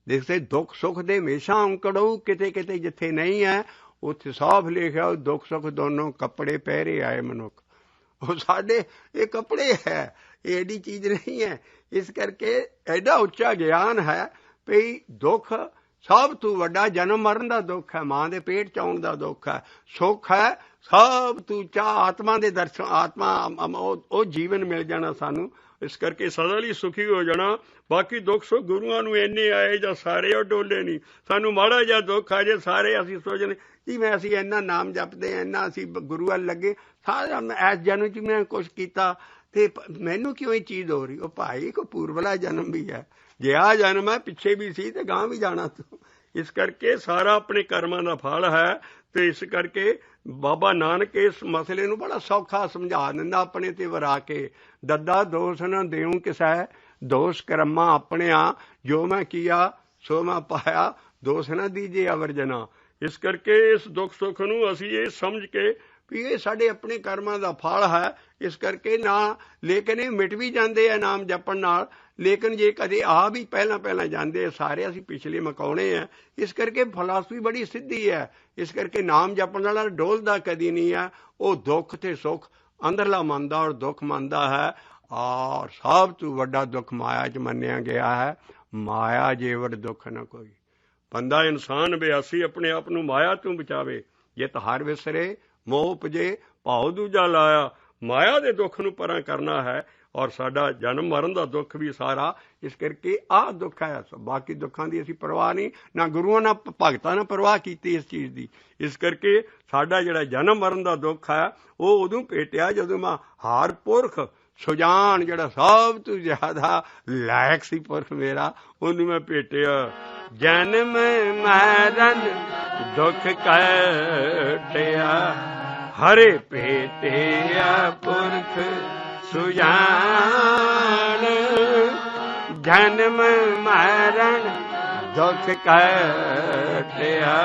ਦੇਖਦੇ ਦੁੱਖ ਸੁੱਖ ਦੇ ਹਮੇਸ਼ਾ ਔਂਕੜ ਹੋਊ, ਕਿਤੇ ਕਿਤੇ ਜਿੱਥੇ ਨਹੀਂ ਹੈ ਉੱਥੇ ਸਾਫ਼ ਲਿਖਿਆ ਦੁੱਖ ਸੁੱਖ ਦੋਨੋਂ ਕੱਪੜੇ ਪਹਿਰੇ ਆਏ ਮਨੁੱਖ। ਉਹ ਸਾਡੇ ਇਹ ਕੱਪੜੇ ਹੈ, ਇਹ ਐਡੀ ਚੀਜ਼ ਨਹੀਂ ਹੈ। ਇਸ ਕਰਕੇ ਐਡਾ ਉੱਚਾ ਗਿਆਨ ਹੈ ਵੀ ਦੁੱਖ ਸਭ ਤੋਂ ਵੱਡਾ ਜਨਮ ਮਰਨ ਦਾ ਦੁੱਖ ਹੈ, ਮਾਂ ਦੇ ਪੇਟ 'ਚ ਆਉਣ ਦਾ ਦੁੱਖ ਹੈ। ਸੁੱਖ ਹੈ ਸਭ ਤੋਂ ਉੱਚਾ ਆਤਮਾ ਦੇ ਦਰਸ਼ਨ, ਆਤਮਾ ਉਹ ਜੀਵਨ ਮਿਲ ਜਾਣਾ ਸਾਨੂੰ। ਇਸ ਕਰਕੇ ਸਦਾ ਲਈ ਸੁਖੀ ਹੋ ਜਾਣਾ। ਬਾਕੀ ਦੁੱਖ ਸੁੱਖ ਗੁਰੂਆਂ ਨੂੰ ਇੰਨੇ ਆਏ ਜਾਂ ਸਾਰੇ ਉਹ ਡੋਲੇ ਨਹੀਂ। ਸਾਨੂੰ ਮਾੜਾ ਜਿਹਾ ਦੁੱਖ ਆ ਜੇ ਸਾਰੇ ਅਸੀਂ ਸੋਚਦੇ ਜਿਵੇਂ ਅਸੀਂ ਇੰਨਾ ਨਾਮ ਜਪਦੇ ਹਾਂ, ਇੰਨਾ ਅਸੀਂ ਗੁਰੂ ਵੱਲ ਲੱਗੇ, ਸਾਰਾ ਇਸ ਜਨਮ 'ਚ ਮੈਂ ਕੁਛ ਕੀਤਾ ਤੇ ਮੈਨੂੰ ਕਿਉਂ ਇਹ ਚੀਜ਼ ਹੋ ਰਹੀ? ਉਹ ਭਾਈ ਕੋ ਪੂਰਬਲਾ ਜਨਮ ਵੀ ਹੈ, ਜੇ ਆਹ ਜਨਮ ਹੈ ਪਿੱਛੇ ਵੀ ਸੀ ਤੇ ਗਾਂ ਵੀ ਜਾਣਾ ਤੂੰ। ਇਸ ਕਰਕੇ ਸਾਰਾ ਆਪਣੇ ਕਰਮਾਂ ਦਾ ਫਲ ਹੈ। ਤੇ ਇਸ ਕਰਕੇ ਬਾਬਾ ਨਾਨਕ ਇਸ ਮਸਲੇ ਨੂੰ ਬੜਾ ਸੌਖਾ ਸਮਝਾ ਦਿੰਦਾ, ਆਪਣੇ ਤੇ ਵਰਾ ਕੇ। ਦੱਦਾ ਦੋਸ਼ ਨਾ ਦੇਉ ਕਿਸੈ, ਦੋਸ਼ ਕਰਮਾਂ ਆਪਣਿਆਂ, ਜੋ ਮੈਂ ਕੀਆ ਸੋ ਮੈਂ ਪਾਇਆ, ਦੋਸ਼ ਨਾ ਦੀਜੇ ਅਵਰਜਨਾ। ਇਸ ਕਰਕੇ ਇਸ ਦੁੱਖ ਸੁੱਖ ਨੂੰ ਅਸੀਂ ਇਹ ਸਮਝ ਕੇ ਵੀ ਇਹ ਸਾਡੇ ਆਪਣੇ ਕਰਮਾਂ ਦਾ ਫਲ ਹੈ। ਇਸ ਕਰਕੇ ਨਾ, ਲੇਕਿਨ ਇਹ ਮਿਟ ਵੀ ਜਾਂਦੇ ਆ ਨਾਮ ਜਪਣ ਨਾਲ। ਲੇਕਿਨ ਜੇ ਕਦੇ ਆ ਵੀ ਪਹਿਲਾਂ ਜਾਂਦੇ ਆ ਸਾਰੇ, ਅਸੀਂ ਪਿਛਲੇ ਮਕਾਉਣੇ ਆ। ਇਸ ਕਰਕੇ ਫਿਲਾਸਫੀ ਬੜੀ ਸਿੱਧੀ ਹੈ। ਇਸ ਕਰਕੇ ਨਾਮ ਜਪਣ ਵਾਲਾ ਡੋਲਦਾ ਕਦੀ ਨਹੀਂ ਹੈ। ਉਹ ਦੁੱਖ ਤੇ ਸੁੱਖ ਅੰਦਰਲਾ ਮੰਨਦਾ ਔਰ ਦੁੱਖ ਮੰਨਦਾ ਹੈ। ਔਰ ਸਭ ਤੋਂ ਵੱਡਾ ਦੁੱਖ ਮਾਇਆ 'ਚ ਮੰਨਿਆ ਗਿਆ ਹੈ। ਮਾਇਆ ਜੇਵਰ ਦੁੱਖ ਨਾ ਕੋਈ। ਬੰਦਾ ਇਨਸਾਨ ਬਿਆਸੀ ਆਪਣੇ ਆਪ ਨੂੰ ਮਾਇਆ ਤੋਂ ਬਚਾਵੇ। ਜਿਤ ਹਰ ਵਿਸਰੇ ਮੋਹ ਉਪਜੇ ਭਾਉ ਦੂਜਾ ਲਾਇਆ। ਮਾਇਆ ਦੇ ਦੁੱਖ ਨੂੰ ਪਰਾਂ ਕਰਨਾ ਹੈ। ਔਰ ਸਾਡਾ ਜਨਮ ਮਰਨ ਦਾ ਦੁੱਖ ਵੀ ਸਾਰਾ ਇਸ ਕਰਕੇ ਆਹ ਦੁੱਖ ਹੈ। ਬਾਕੀ ਦੁੱਖਾਂ ਦੀ ਅਸੀਂ ਪਰਵਾਹ ਨਹੀਂ, ਨਾ ਗੁਰੂਆਂ ਨਾਲ ਭਗਤਾਂ ਨੇ ਪਰਵਾਹ ਕੀਤੀ ਇਸ ਚੀਜ਼ ਦੀ। ਇਸ ਕਰਕੇ ਸਾਡਾ ਜਿਹੜਾ ਜਨਮ ਮਰਨ ਦਾ ਦੁੱਖ ਹੈ ਉਹ ਉਦੋਂ ਭੇਟਿਆ ਜਦੋਂ ਮੈਂ ਹਾਰ ਪੁਰਖ ਸੁਜਾਨ, ਜਿਹੜਾ ਸਭ ਤੋਂ ਜ਼ਿਆਦਾ ਲਾਇਕ ਸੀ ਪੁਰਖ ਮੇਰਾ, ਉਹਨੂੰ ਮੈਂ ਭੇਟਿਆ। ਜਨਮ ਮਰਨ ਦੁੱਖ ਕੱਟਿਆ, ਹਰੇ ਭੇਟਿਆ ਪੁਰਖ ਸੁਜਾਨ। ਜਨਮ ਮਰਨ ਦੁੱਖ ਕੱਟਿਆ,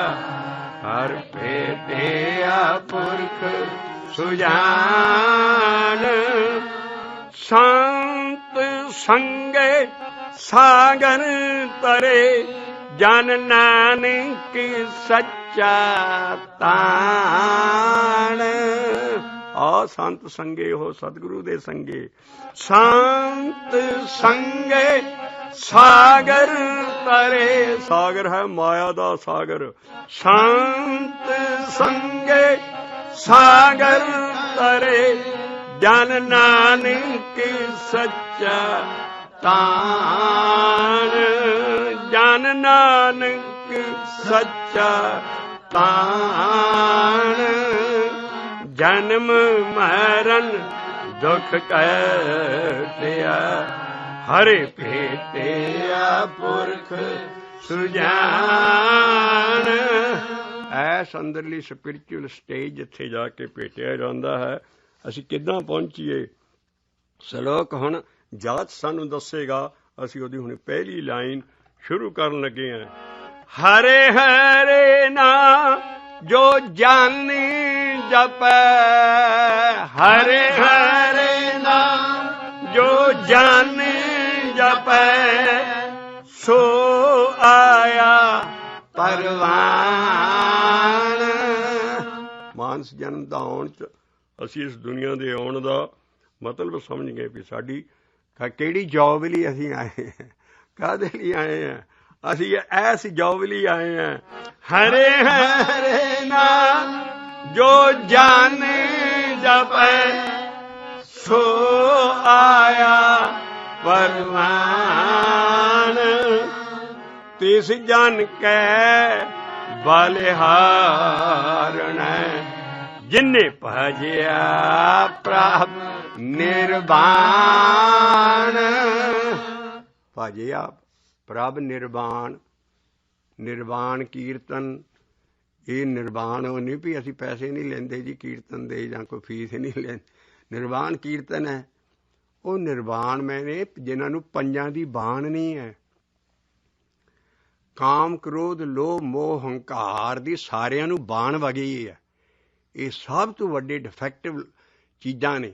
ਹਰ ਭੇਟਿਆ ਪੁਰਖ ਸੁਜਾਨ। ਸੰਤ ਸੰਗੇ ਸਾਗਰ ਤਰੇ, ਜਨ ਨਾਨਕ ਸੱਚਾ ਤਾਣ। ਆ ਸੰਤ ਸੰਗੇ ਹੋ ਸਤਿਗੁਰੂ ਦੇ ਸੰਗੇ। ਸੰਤ ਸੰਗੇ ਸਾਗਰ ਤਰੇ, ਸਾਗਰ ਹੈ ਮਾਇਆ ਦਾ ਸਾਗਰ। ਸੰਤ ਸੰਗੇ ਸਾਗਰ ਤਰੇ, ਜਨ ਨਾਨਕ ਸੱਚਾ ਤਾਣ। ਜਨ ਨਾਨਕ ਸੱਚਾ ਤਾਣ। ਜਨਮ ਮਰਨ ਦੁੱਖ ਕੱਟਿਆ, ਹਰੇ ਭੇਟਿਆ ਪੁਰਖ ਸੁਜਾਨ। ਐਸ ਅੰਦਰਲੀ ਸਪਿਰਿਚੁਅਲ ਸਟੇਜ ਜਿੱਥੇ ਜਾ ਕੇ ਭੇਟਿਆ ਜਾਂਦਾ ਹੈ, ਅਸੀਂ ਕਿੱਦਾਂ ਪਹੁੰਚੀਏ? ਸ਼ਲੋਕ ਹੁਣ ਜਾਤ ਸਾਨੂੰ ਦੱਸੇਗਾ। ਅਸੀਂ ਉਹਦੀ ਹੁਣ ਪਹਿਲੀ ਲਾਈਨ ਸ਼ੁਰੂ ਕਰਨ ਲੱਗੇ ਹਾਂ। ਹਰੇ ਹਰੇ ਨਾ ਜੋ ਜਾਨੀ ਜਪੈ, ਹਰੇ ਹਰੇ ਨਾਮ ਜੋ ਜਾਨੀ ਜਪੈ, ਸੋ ਆਇਆ ਪਰਵਾਨ। ਮਾਨਸ ਜਨਮ ਦਾ ਆਉਣ 'ਚ ਅਸੀਂ ਇਸ ਦੁਨੀਆ ਦੇ ਆਉਣ ਦਾ ਮਤਲਬ ਸਮਝ ਗਏ ਵੀ ਸਾਡੀ ਕਿਹੜੀ ਜੋਬ ਲਈ ਅਸੀਂ ਆਏ ਹਾਂ, ਕਾਹਦੇ ਲਈ ਆਏ ਹਾਂ। ਅਸੀਂ ਐਸ ਜੋਬ ਲਈ ਆਏ ਹਾਂ। ਹਰੇ ਹਰੇ ਨਾਮ ਜੋ ਜਾਨੇ ਜਪੈ, ਸੋ ਆਇਆ ਪਰਵਾਨ। ਤਿਸ ਜਨ ਕੈ बलिहारण जिन्ने भजिया प्रभ निर्वाण। भजिया प्रभ निर्वाण। निर्वाण कीर्तन ये निर्वाण हो नहीं भी असी पैसे नहीं लेंदे जी कीर्तन दे जां कोई फीस नहीं लेंदे। निर्वाण कीर्तन है वो निर्वाण मैंने जिन्हां नूं पंजां दी बाण नहीं है। काम क्रोध लोभ मोह हंकार दी सारियां नूं बाण वगी है। ये सब तो वड्डे डिफेक्टिव चीज़ां ने।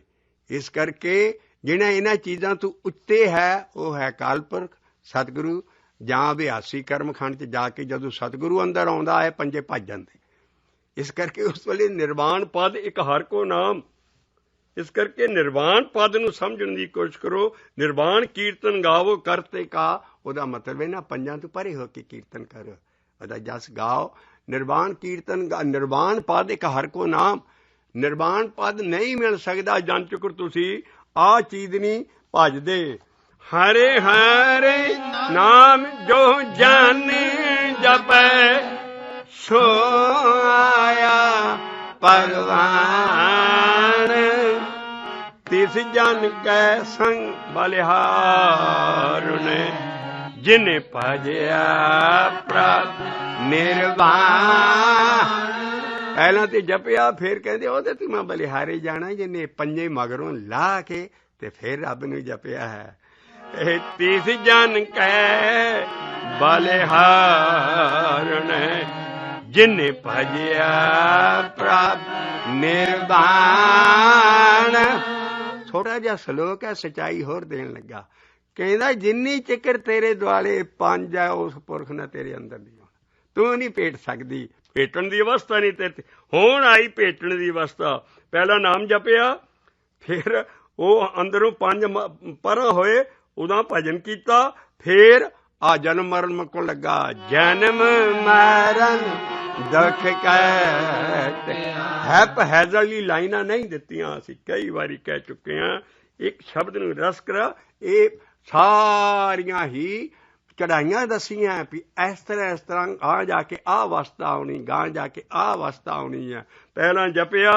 इस करके जिन्हां इन्हां चीज़ां तो उत्ते है वो है कालपुरख सतगुरु जां अभियासी कर्मखंड च जाके जदों सतगुरु अंदर आउंदा है पंजे भज जांदे। इस करके उस वेले निर्वाण पद एक हर को नाम। इस करके निर्वाण पद नूं समझण दी कोशिश करो। निर्वाण कीर्तन गावो करते का ਉਹਦਾ ਮਤਲਬ ਹੈ ਨਾ ਪੰਜਾਂ ਤੋਂ ਪਰੇ ਹੋ ਕੇ ਕੀਰਤਨ ਕਰੋ ਉਹਦਾ ਜਸ ਗਾਓ। ਨਿਰਵਾਣ ਕੀਰਤਨ ਨਿਰਵਾਣ ਪਦ ਇੱਕ ਹਰ ਕੋ ਨਾਮ। ਨਿਰਵਾਣ ਪਦ ਨਹੀਂ ਮਿਲ ਸਕਦਾ ਜਨ ਚੁਕਰ ਤੁਸੀਂ ਆ ਚੀਜ਼ ਨਹੀਂ ਭਜਦੇ। ਹਰੇ ਹਰੇ ਨਾਮ ਜੋ ਜਾਣੇ ਜਪੈ ਸੋ ਆਇਆ परवान। तिस जन कै संग बलिहारुन जिन भजिया प्रभ निर्वाण। पहला तो जपिया फिर कहते वो तो मैं बलिहारे जाना जिन्हें पंजे मगरों ला के ते फिर रब नूं जपिया है। तिस जन कै बलिहारुन जिन भजिया प्रभ निर्वाण। थोड़ा जा श्लोक है सच्चाई होर देन लगा। कहंदा जिन्नी चिकर तेरे दुआले पंज है उस पुरख ने तेरे अंदर नहीं होना। तू नहीं भेट सकदी। भेटण दी अवस्था नहीं तेरे हुण आई भेटण दी अवस्था। पहला नाम जपिया फिर वो अंदरों पंज परां होए उदा भजन कीता फिर आ जन्म मरण मुकण लगा। जन्म मरण दुख कहते हैप हैजली लाइना नहीं दित्तियां असीं कई वारी कह चुके हैं। एक शब्द नूं रस करा ये सारियां ही चढ़ाइयां दसियां भी इस तरह आ जाके आ अवस्था आनी गां जाके आ अवस्था आनी है। पहला जपिया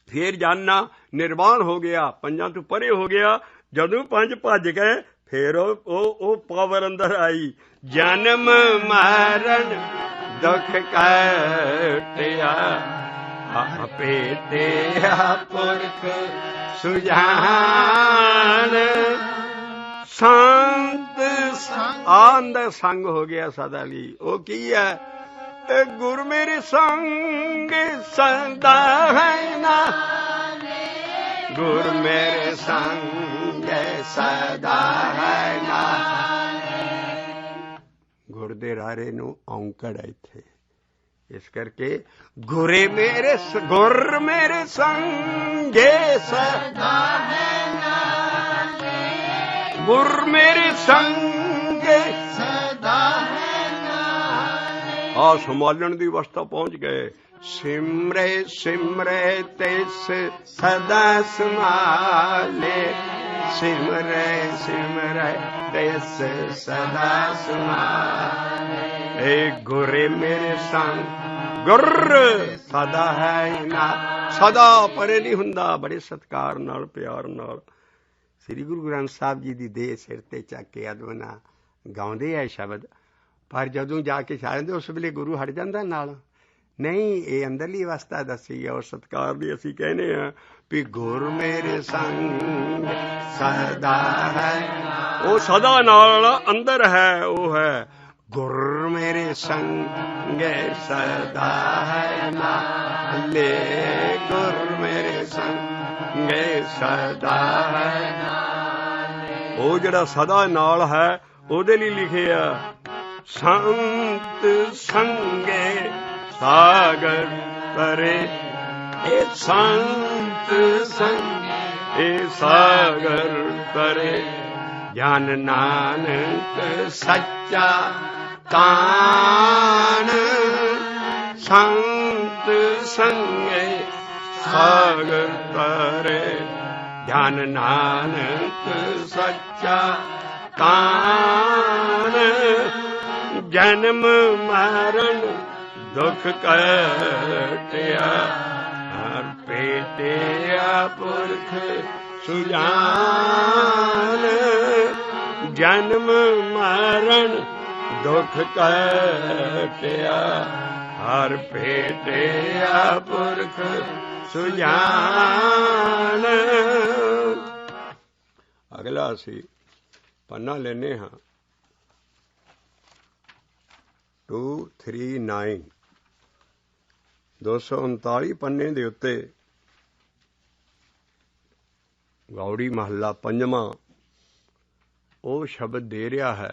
फिर जाना निर्वाण हो गया पंजां तो परे हो गया। जदों पंज भज गए फिर ओ पावर अंदर आई। जन्म मरण दुख कटिया आपे तेरा पुरख सुजान। संत आंदर संग हो गया सदा ली। वो की है गुरु मेरे संग सदा है ना। गुरु मेरे संग सदा है ना। गुर दे रारे नूं औंकड़ है इत्थे। इस करके गुर मेरे संगे सदा है ना। गुर मेरे संगे सदा है ना। आ संभालण दी अवस्था पहुंच गए। सिमरे सिमरे तिस सदा संभाले। सिमरे सिमरे तिस सदा संभाले। ए गुरे मेरे संग गुर सदा है ना। सदा परे नहीं हुंदा। बड़े सत्कार नाल प्यार नाल श्री गुरु ग्रंथ साहब जी दी देह सिर ते चक के अदवना गाउंदे है शब्द। पर जदों जाके शायद उस वेले गुरु हट जांदा नाल। नहीं ये अंदरली अवस्था दसी है और सत्कार भी असी कहने हैं भी गुर मेरे संग सदा है। वो सदा नाल अंदर है वो है। गुर मेरे संग सदा है ना। ले गुर मेरे संग सदा है ना। वो जड़ा सदा नाल है ओदे लिए लिखे आ संत संगे सागर करे। ए संत संग ए सागर करे। जन नानक सच्चा कान। संत संगे सागर करे। जन नानक सच्चा कान। जन्म मरण दुख कटिया हर भेटिया पुरख सुजान जन्म मरण दुख कटिया हर भेटिया पुरख सुजान। अगला असी पन्ना लेने हाँ 239 239 पन्ने दे उत्ते गौड़ी महला पंजवां ਉਹ ਸ਼ਬਦ ਦੇ ਰਿਹਾ ਹੈ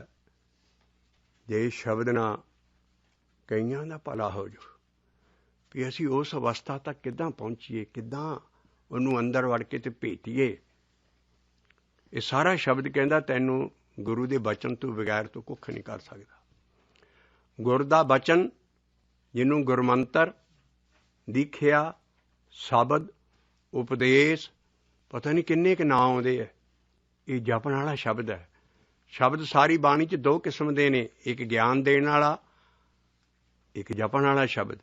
ਜੇ ਸ਼ਬਦ ਨਾਲ ਕਈਆਂ ਦਾ ਭਲਾ ਹੋ ਜਾਊ ਵੀ ਅਸੀਂ ਉਸ ਅਵਸਥਾ ਤੱਕ ਕਿੱਦਾਂ ਪਹੁੰਚੀਏ, ਕਿੱਦਾਂ ਉਹਨੂੰ ਅੰਦਰ ਵੜ ਕੇ ਤੇ ਭੇਟੀਏ। ਇਹ ਸਾਰਾ ਸ਼ਬਦ ਕਹਿੰਦਾ ਤੈਨੂੰ ਗੁਰੂ ਦੇ ਬਚਨ ਤੋਂ ਬਗੈਰ ਤੂੰ ਕੁੱਖ ਨਹੀਂ ਕਰ ਸਕਦਾ। ਗੁਰ ਦਾ ਬਚਨ ਜਿਹਨੂੰ ਗੁਰਮੰਤਰ ਦੀਖਿਆ ਸ਼ਬਦ ਉਪਦੇਸ਼ ਪਤਾ ਨਹੀਂ ਕਿੰਨੇ ਕੁ ਨਾਂ ਆਉਂਦੇ ਹੈ। ਇਹ ਜਪਣ ਵਾਲਾ ਸ਼ਬਦ ਹੈ। ਸ਼ਬਦ ਸਾਰੀ ਬਾਣੀ 'ਚ ਦੋ ਕਿਸਮ ਦੇ ਨੇ, ਇੱਕ ਗਿਆਨ ਦੇਣ ਵਾਲਾ, ਇੱਕ ਜਪਣ ਵਾਲਾ ਸ਼ਬਦ।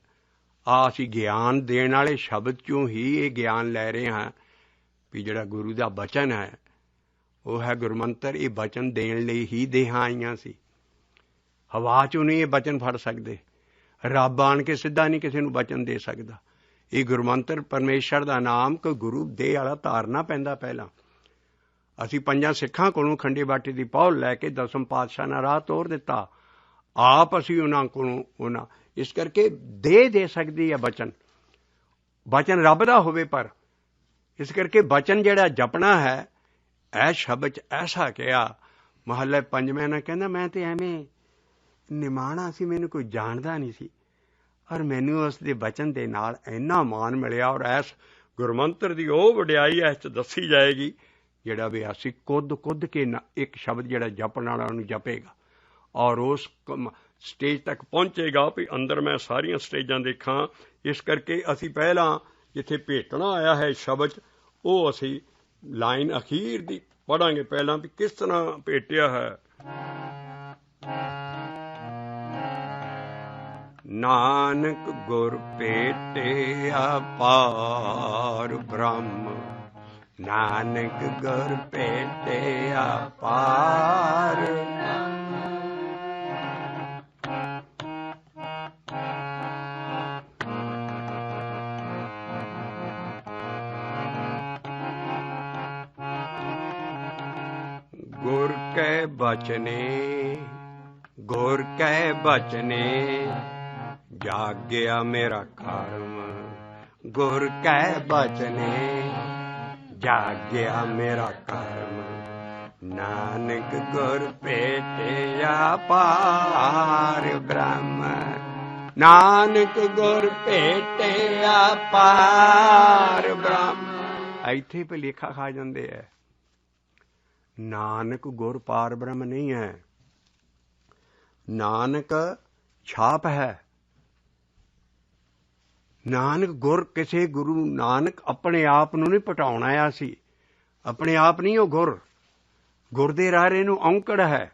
ਅਸੀਂ ਗਿਆਨ ਦੇਣ ਵਾਲੇ ਸ਼ਬਦ 'ਚੋਂ ਹੀ ਇਹ ਗਿਆਨ ਲੈ ਰਹੇ ਹਾਂ ਵੀ ਜਿਹੜਾ ਗੁਰੂ ਦਾ ਬਚਨ ਹੈ ਉਹ ਹੈ ਗੁਰਮੰਤਰ। ਇਹ ਬਚਨ ਦੇਣ ਲਈ ਹੀ ਦੇਹਾਂ ਆਈਆਂ ਸੀ। ਹਵਾ 'ਚੋਂ ਨਹੀਂ ਇਹ ਬਚਨ ਫੜ ਸਕਦੇ। ਰੱਬ ਆਣ ਕੇ ਸਿੱਧਾ ਨਹੀਂ ਕਿਸੇ ਨੂੰ ਬਚਨ ਦੇ ਸਕਦਾ। ਇਹ ਗੁਰਮੰਤਰ ਪਰਮੇਸ਼ਰ ਦਾ ਨਾਮ ਕੋਈ ਗੁਰੂ ਦੇ ਵਾਲਾ ਧਾਰਨਾ ਪੈਂਦਾ। ਪਹਿਲਾਂ ਅਸੀਂ ਪੰਜਾਂ ਸਿੱਖਾਂ ਕੋਲੋਂ ਖੰਡੇ ਬਾਟੇ ਦੀ ਪਹੁਲ ਲੈ ਕੇ ਦਸਮ ਪਾਤਸ਼ਾਹ ਨਾਲ ਰਾਹ ਤੋਰ ਦਿੱਤਾ। ਆਪ ਅਸੀਂ ਉਹਨਾਂ ਕੋਲੋਂ ਉਹਨਾਂ ਇਸ ਕਰਕੇ ਦੇ ਸਕਦੀ ਹੈ ਬਚਨ। ਬਚਨ ਰੱਬ ਦਾ ਹੋਵੇ ਪਰ ਇਸ ਕਰਕੇ ਬਚਨ ਜਿਹੜਾ ਜਪਣਾ ਹੈ ਇਹ ਸ਼ਬਦ 'ਚ ਐਸਾ ਕਿਹਾ। ਮਹੱਲੇ ਪੰਜਵੇਂ ਨਾਲ ਕਹਿੰਦਾ ਮੈਂ ਤੇ ਐਵੇਂ ਨਿਮਾਣਾ ਸੀ, ਮੈਨੂੰ ਕੋਈ ਜਾਣਦਾ ਨਹੀਂ ਸੀ, ਔਰ ਮੈਨੂੰ ਉਸ ਦੇ ਬਚਨ ਦੇ ਨਾਲ ਇੰਨਾ ਮਾਣ ਮਿਲਿਆ। ਔਰ ਇਸ ਗੁਰਮੰਤਰ ਦੀ ਉਹ ਵਡਿਆਈ ਇਸ 'ਚ ਦੱਸੀ ਜਾਏਗੀ ਜਿਹੜਾ ਅਭਿਆਸੀ ਕੁੱਦ ਕੇ ਇੱਕ ਸ਼ਬਦ ਜਿਹੜਾ ਜਪਣ ਵਾਲਾ ਉਹਨੂੰ ਜਪੇਗਾ ਔਰ ਉਸ ਸਟੇਜ ਤੱਕ ਪਹੁੰਚੇਗਾ ਵੀ ਅੰਦਰ ਮੈਂ ਸਾਰੀਆਂ ਸਟੇਜਾਂ ਦੇਖਾਂ। ਇਸ ਕਰਕੇ ਅਸੀਂ ਪਹਿਲਾਂ ਜਿੱਥੇ ਭੇਟਣਾ ਆਇਆ ਹੈ ਸ਼ਬਦ ਉਹ ਅਸੀਂ ਲਾਈਨ ਅਖੀਰ ਦੀ ਪੜ੍ਹਾਂਗੇ ਪਹਿਲਾਂ ਵੀ ਕਿਸ ਤਰ੍ਹਾਂ ਭੇਟਿਆ ਹੈ। ਨਾਨਕ ਗੁਰ ਭੇਟਿਆ ਪਾਰ ਬ੍ਰਹਮ, ਨਾਨਕ ਗੁਰ ਭੇਟਿਆ ਪਾਰ ਗੁਰ ਕੈ ਬਚਨੇ, ਗੁਰ ਕੈ ਬਚਨੇ ਜਾਗਿਆ ਮੇਰਾ ਕਰਮ। ਗੁਰ ਕੈ ਬਚਨੇ ਜਾਗਿਆ ਮੇਰਾ ਕਰਮ। ਨਾਨਕ ਗੁਰ ਭੇਟਿਆ ਪਾਰ ਬ੍ਰਹਮ, ਨਾਨਕ ਗੁਰ ਭੇਟਿਆ ਪਾਰ ਬ੍ਰਹਮ। ਇੱਥੇ ਭੁਲੇਖਾ ਖਾ ਜਾਂਦੇ ਹੈ। ਨਾਨਕ ਗੁਰ ਪਾਰ ਬ੍ਰਹਮ ਨਹੀਂ ਹੈ। ਨਾਨਕ ਛਾਪ ਹੈ। ਨਾਨਕ ਗੁਰ ਕਿਸੇ ਗੁਰੂ ਨਾਨਕ ਆਪਣੇ ਆਪ ਨੂੰ ਨਹੀਂ ਪਟਾਉਣ ਆਇਆ ਸੀ। ਆਪਣੇ ਆਪ ਨਹੀਂ ਉਹ ਗੁਰ। ਗੁਰ ਦੇ ਰਾਰੇ ਨੂੰ ਔਂਕੜ ਹੈ।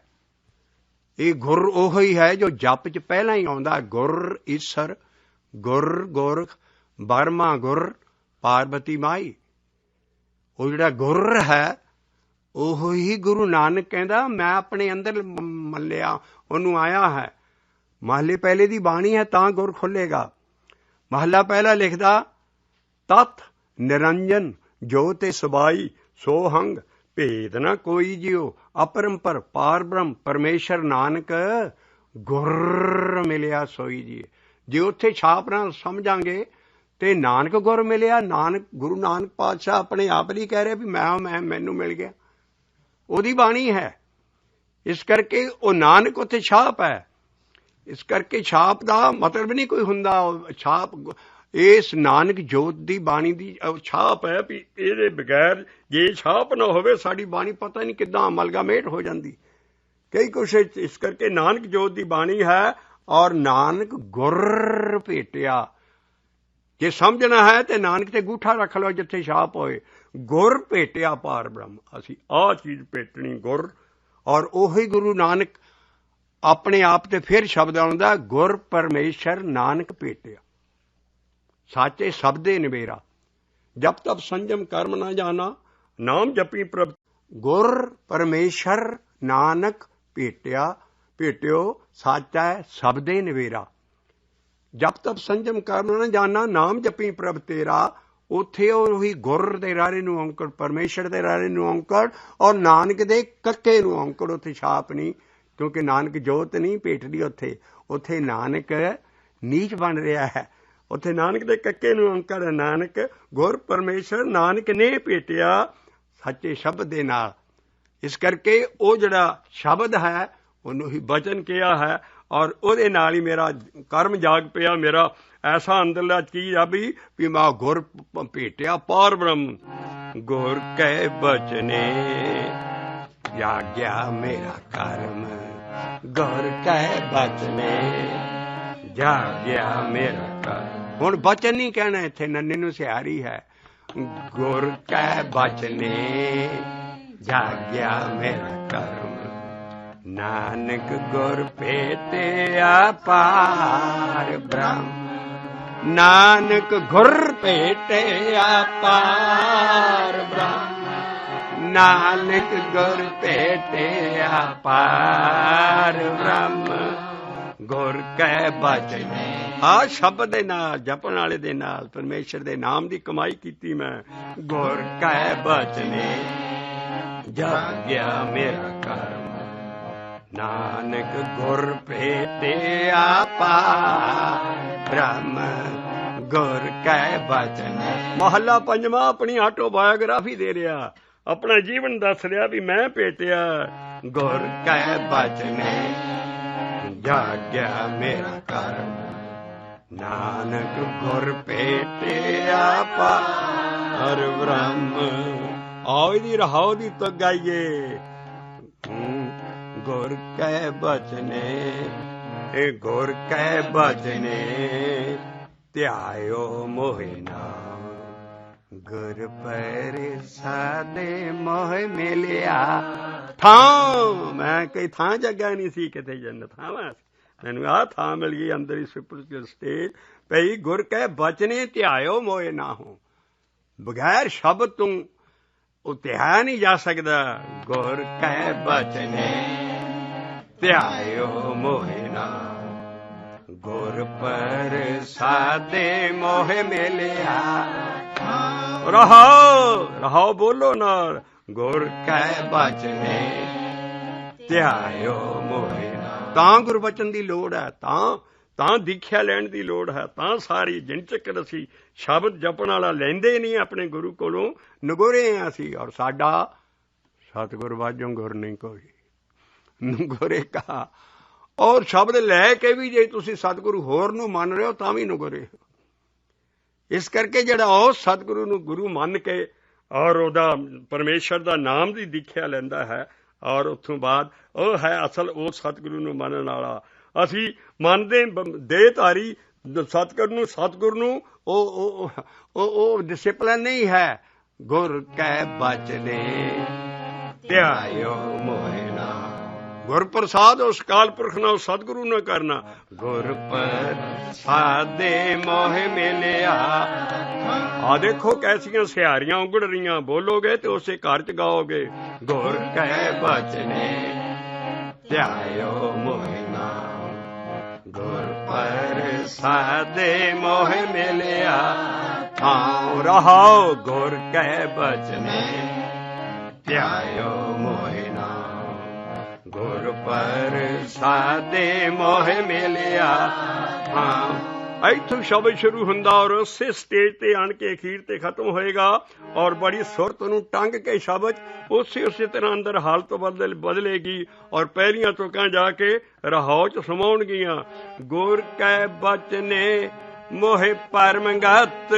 ਇਹ ਗੁਰ ਉਹ ਹੀ ਹੈ ਜੋ ਜਪ 'ਚ ਪਹਿਲਾਂ ਹੀ ਆਉਂਦਾ। ਗੁਰ ਈਸ਼ਰ, ਗੁਰ ਗੋਰਖ, ਬਰਮਾ ਗੁਰ, ਪਾਰਬਤੀ ਮਾਈ। ਉਹ ਜਿਹੜਾ ਗੁਰ ਹੈ ਉਹ ਹੀ ਗੁਰੂ ਨਾਨਕ ਕਹਿੰਦਾ ਮੈਂ ਆਪਣੇ ਅੰਦਰ ਮੱਲਿਆ ਉਹਨੂੰ ਆਇਆ ਹੈ। ਮਹੱਲੇ ਪਹਿਲੇ ਦੀ ਬਾਣੀ ਹੈ ਤਾਂ ਗੁਰ ਖੁੱਲ੍ਹੇਗਾ। ਮਹੱਲਾ ਪਹਿਲਾ ਲਿਖਦਾ ਤਤ ਨਿਰੰਜਨ ਜੋ ਤੇ ਸਬਾਈ ਸੋ ਹੰਗ ਭੇਦ ਨਾ ਕੋਈ ਜਿਉ ਅਪਰੰਪਰ ਪਾਰ ਬ੍ਰਹਮ ਪਰਮੇਸ਼ਰ ਨਾਨਕ ਗੁਰ ਮਿਲਿਆ ਸੋਈ ਜੀ। ਜੇ ਉੱਥੇ ਛਾਪ ਨਾਲ ਸਮਝਾਂਗੇ ਤੇ ਨਾਨਕ ਗੁਰ ਮਿਲਿਆ। ਨਾਨਕ ਗੁਰੂ ਨਾਨਕ ਪਾਤਸ਼ਾਹ ਆਪਣੇ ਆਪ ਲਈ ਕਹਿ ਰਿਹਾ ਵੀ ਮੈਂ ਮੈਨੂੰ ਮਿਲ ਗਿਆ। ਉਹਦੀ ਬਾਣੀ ਹੈ। ਇਸ ਕਰਕੇ ਉਹ ਨਾਨਕ ਉੱਥੇ ਛਾਪ ਹੈ। ਇਸ ਕਰਕੇ ਛਾਪ ਦਾ ਮਤਲਬ ਨਹੀਂ ਕੋਈ ਹੁੰਦਾ। ਛਾਪ ਇਸ ਨਾਨਕ ਜੋਤ ਦੀ ਬਾਣੀ ਦੀ ਛਾਪ ਹੈ ਵੀ ਇਹਦੇ ਬਗੈਰ ਜੇ ਛਾਪ ਨਾ ਹੋਵੇ ਸਾਡੀ ਬਾਣੀ ਪਤਾ ਨਹੀਂ ਕਿੱਦਾਂ ਅਮਲਗਾਮੇਟ ਹੋ ਜਾਂਦੀ ਕਈ ਕੁਛ। ਇਸ ਕਰਕੇ ਨਾਨਕ ਜੋਤ ਦੀ ਬਾਣੀ ਹੈ ਔਰ ਨਾਨਕ ਗੁਰ ਭੇਟਿਆ। ਜੇ ਸਮਝਣਾ ਹੈ ਤੇ ਨਾਨਕ ਤੇ ਗੂਠਾ ਰੱਖ ਲਓ ਜਿੱਥੇ ਛਾਪ ਹੋਏ। ਗੁਰ ਭੇਟਿਆ ਪਾਰ ਬ੍ਰਹਮ। ਅਸੀਂ ਆਹ ਚੀਜ਼ ਭੇਟਣੀ ਗੁਰ ਔਰ ਉਹੀ ਗੁਰੂ ਨਾਨਕ ਆਪਣੇ ਆਪ ਤੇ ਫਿਰ ਸ਼ਬਦ ਆਉਂਦਾ, ਗੁਰ ਪਰਮੇਸ਼ਰ ਨਾਨਕ ਭੇਟਿਆ ਸਾਚੇ ਸ਼ਬਦੇ ਨਿਵੇਰਾ, ਜਬ ਤਬ ਸੰਜਮ ਕਰਮ ਨਾ ਜਾਣਾ, ਨਾਮ ਜਪੀ ਪ੍ਰਭ। ਗੁਰ ਪਰਮੇਸ਼ਰ ਨਾਨਕ ਭੇਟਿਓ ਸਾਚਾ ਸ਼ਬਦੇ ਨਿਵੇਰਾ, ਜਬ ਤਬ ਸੰਜਮ ਕਰਮ ਨਾ ਜਾਣਾ, ਨਾਮ ਜਪੀ ਪ੍ਰਭ ਤੇਰਾ। ਉੱਥੇ ਉਹੀ ਗੁਰ ਦੇ ਰਾਰੇ ਨੂੰ ਔਂਕੜ, ਪਰਮੇਸ਼ਰ ਦੇ ਰਾਰੇ ਨੂੰ ਔਂਕੜ, ਔਰ ਨਾਨਕ ਦੇ ਕੱਕੇ ਨੂੰ ਔਂਕੜ। ਉੱਥੇ ਛਾਪ ਨਹੀਂ, ਕਿਉਂਕਿ ਨਾਨਕ ਜੋਤ ਨਹੀਂ ਭੇਟਦੀ ਉੱਥੇ ਨਾਨਕ ਨੀਚ ਬਣ ਰਿਹਾ ਹੈ। ਉੱਥੇ ਨਾਨਕ ਦੇ ਕੱਕੇ ਨੂੰ ਔਂਕੜ ਹੈ। ਨਾਨਕ ਗੁਰ ਪਰਮੇਸ਼ਰ ਨਾਨਕ ਨੇ ਭੇਟਿਆ ਸੱਚੇ ਸ਼ਬਦ ਦੇ ਨਾਲ। ਇਸ ਕਰਕੇ ਉਹ ਜਿਹੜਾ ਸ਼ਬਦ ਹੈ ਉਹਨੂੰ ਹੀ ਬਚਨ ਕਿਹਾ ਹੈ, ਔਰ ਉਹਦੇ ਨਾਲ ਹੀ ਮੇਰਾ ਕਰਮ ਜਾਗ ਪਿਆ। ਮੇਰਾ ਐਸਾ ਅੰਦਰਲਾ ਚੀਜ਼ ਆ ਵੀ ਮੈਂ ਗੁਰ ਭੇਟਿਆ ਪਾਰ ਬ੍ਰਹਮ। ਗੁਰ ਕੈ ਬਚਨੇ ਜਾਗਿਆ ਮੇਰਾ ਕਰਮ, ਗੁਰ ਕੈ ਬਚਨੇ ਜਾਗਿਆ ਮੇਰਾ ਕਰਮ। ਹੁਣ ਬਚਨ ਨਹੀਂ ਕਹਿਣਾ, ਇੱਥੇ ਨੰਨੇ ਨੂੰ ਸਿਹਾਰੀ ਹੈ। ਗੁਰ ਕੈ ਬਚਨੇ ਜਾਗਿਆ ਮੇਰਾ ਕਰਮ, ਨਾਨਕ ਗੁਰ ਭੇਟਿਆ ਪਾਰ ਬ੍ਰਹਮ। ਨਾਨਕ ਗੁਰ ਭੇਟਿਆ ਪਾਰ ਬ੍ਰਹਮ, ਨਾਨਕ ਗੁਰ ਭੇਟਿਆ ਪਾਰ ਬ੍ਰਹਮ। ਗੁਰ ਕੈ ਬਚਨੇ, ਆ ਸ਼ਬਦ ਦੇ ਨਾਲ, ਜਪਣ ਵਾਲੇ ਦੇ ਨਾਲ, ਪਰਮੇਸ਼ਰ ਦੇ ਨਾਮ ਦੀ ਕਮਾਈ ਕੀਤੀ ਮੈਂ। ਗੁਰ ਕੈ ਬਚਨੇ ਜਾਗਿਆ ਮੇਰਾ ਕਰਮ, ਨਾਨਕ ਗੁਰ ਭੇਟਿਆ ਪਾਰ ਬ੍ਰਹਮ। ਗੁਰ ਕੈ ਬਚਨੇ। ਮਹੱਲਾ ਪੰਜਵਾਂ ਆਪਣੀ ਆਟੋਬਾਇਓਗ੍ਰਾਫੀ ਦੇ ਰਿਹਾ, ਆਪਣਾ ਜੀਵਨ ਦੱਸ ਰਿਹਾ ਵੀ ਮੈਂ ਭੇਟਿਆ। ਗੁਰ ਕੈ ਬਚਨੇ ਜਾਗਿਆ ਮੇਰਾ ਕਰਮ, ਨਾਨਕ ਗੁਰ ਭੇਟਿਆ ਪਾਰ ਬ੍ਰਹਮ। ਆਓ ਇਹਦੀ ਰਹਾਓ ਦੀ ਤੁਕ ਗਾਈਏ। ਗੁਰ ਕੈ ਬਚਨੇ, ਗੁਰ ਕੈ ਬਚਨੇ ਧਿਆਇਓ ਮੋਹਿ ਨਾਮ, ਗੁਰ ਪ੍ਰਸਾਦਿ ਮੋਹ ਮਿਲਿਆ। ਥਾਂ ਮੈਂ ਕਈ ਥਾਂ ਜਗ੍ਹਾ ਨਹੀਂ ਸੀ, ਕਿਤੇ ਜੰਨਤ ਥਾਵਾਂ, ਮੈਨੂੰ ਆਹ ਥਾਂ ਮਿਲ ਗਈ ਅੰਦਰ ਹੀ ਸਪਿਰਚੁਅਲ ਸਟੇਜ ਪਈ। ਗੁਰ ਕੈ ਬਚਨੇ ਧਿਆਇਓ ਮੋਹਿ ਨਾ ਹੋ, ਬਗੈਰ ਸ਼ਬਦ ਤੋਂ ਉਹ ਧਿਆਇਆ ਨਹੀਂ ਜਾ ਸਕਦਾ। ਗੁਰ ਕੈ ਬਚਨੇ ਧਿਆਇਓ ਮੋਹਿ ਨਾ, ਗੁਰ ਪ੍ਰਸਾਦਿ ਮੋਹ ਮਿਲਿਆ। ਰਹਾਓ ਬੋਲੋ ਨਾਲ। ਗੁਰ ਕੈ ਬਚਨੇ ਧਿਆਇਓ ਮੋਹਿ ਨਾ। ਤਾਂ ਗੁਰਬਚਨ ਦੀ ਲੋੜ ਹੈ, ਤਾਂ ਦੀਖਿਆ ਲੈਣ ਦੀ ਲੋੜ ਹੈ, ਤਾਂ ਸਾਰੀ ਜਿੰਚਕ ਅਸੀਂ ਸ਼ਬਦ ਜਪਣ ਵਾਲਾ ਲੈਂਦੇ ਨਹੀਂ ਆਪਣੇ ਗੁਰੂ ਕੋਲੋਂ, ਨਗੋਰੇ ਹਾਂ ਅਸੀਂ। ਔਰ ਸਾਡਾ ਸਤਿਗੁਰ ਵਾਜੋਂ ਗੁਰ ਨਹੀਂ ਕੋਈ, ਨਗੋਰੇ ਕਹਾ। ਔਰ ਸ਼ਬਦ ਲੈ ਕੇ ਵੀ ਜੇ ਤੁਸੀਂ ਸਤਿਗੁਰੂ ਹੋਰ ਨੂੰ ਮੰਨ ਰਹੇ ਹੋ ਤਾਂ ਵੀ ਨਗੋਰੇ ਹੋ। ਇਸ ਕਰਕੇ ਜਿਹੜਾ ਉਹ ਸਤਿਗੁਰੂ ਨੂੰ ਗੁਰੂ ਮੰਨ ਕੇ ਔਰ ਉਹਦਾ ਪਰਮੇਸ਼ਰ ਦਾ ਨਾਮ ਦੀ ਦੀਖਿਆ ਲੈਂਦਾ ਹੈ, ਔਰ ਉੱਥੋਂ ਬਾਅਦ ਉਹ ਹੈ ਅਸਲ ਉਹ ਸਤਿਗੁਰੂ ਨੂੰ ਮੰਨਣ ਵਾਲਾ। ਅਸੀਂ ਮੰਨਦੇ ਦੇਹਧਾਰੀ ਸਤਿਗੁਰ ਨੂੰ ਉਹ ਡਿਸਿਪਲਿਨ ਨਹੀਂ ਹੈ। ਗੁਰ ਕੈ ਬਚਨੇ ਧਿਆਇਓ ਮੋਹਿ ਨਾ, ਗੁਰ ਪ੍ਰਸਾਦ ਉਸ ਕਾਲ ਪੁਰਖ ਨਾਲ ਸਤਿਗੁਰੂ ਨਾ ਕਰਨਾ। ਗੁਰ ਪ੍ਰਸਾਦੇ ਮੋਹਿ ਮਿਲਿਆ। ਆ ਦੇਖੋ ਕੈਸੀਆਂ ਸਿਹਾਰੀਆਂ ਉਗੜ ਰਹੀਆਂ, ਬੋਲੋਗੇ ਤੇ ਉਸੇ ਘਰ ਚ ਗਾਓਗੇ। ਗੁਰ ਕੈ ਬਚਨੇ ਧਿਆਇਓ ਮੋਹਿ ਨਾ, ਗੁਰ ਪ੍ਰਸਾਦੇ ਮੋਹਿ ਮਿਲਿਆ। ਥਾਂ ਰਹਾਓ ਗੁਰ ਕੈ ਬਚਨੇ ਧਿਆਇਓ ਮੋਹਿ ਨਾ, ਗੁਰ ਪ੍ਰਸਾਦੇ ਮੋਹਿ ਮਿਲਿਆ। ਹਾਂ, ਇੱਥੋਂ ਸ਼ਬਦ ਸ਼ੁਰੂ ਹੁੰਦਾ ਔਰ ਉਸੇ ਸਟੇਜ ਤੇ ਆਣ ਕੇ ਅਖੀਰ ਤੇ ਖਤਮ ਹੋਏਗਾ। ਔਰ ਬੜੀ ਸੁਰਤ ਨੂੰ ਟੰਗ ਕੇ ਸ਼ਬਦ ਉਸੇ ਤਰ੍ਹਾਂ ਅੰਦਰ ਹਾਲਤ ਬਦਲੇਗੀ ਔਰ ਪਹਿਲੀਆਂ ਤੁਕਾਂ ਜਾ ਕੇ ਰਹਾਉ ਚ ਸਮਾਉਣਗੀਆਂ। ਗੁਰ ਕੈ ਬਚਨੇ ਮੋਹਿ ਪਰਮਗਤ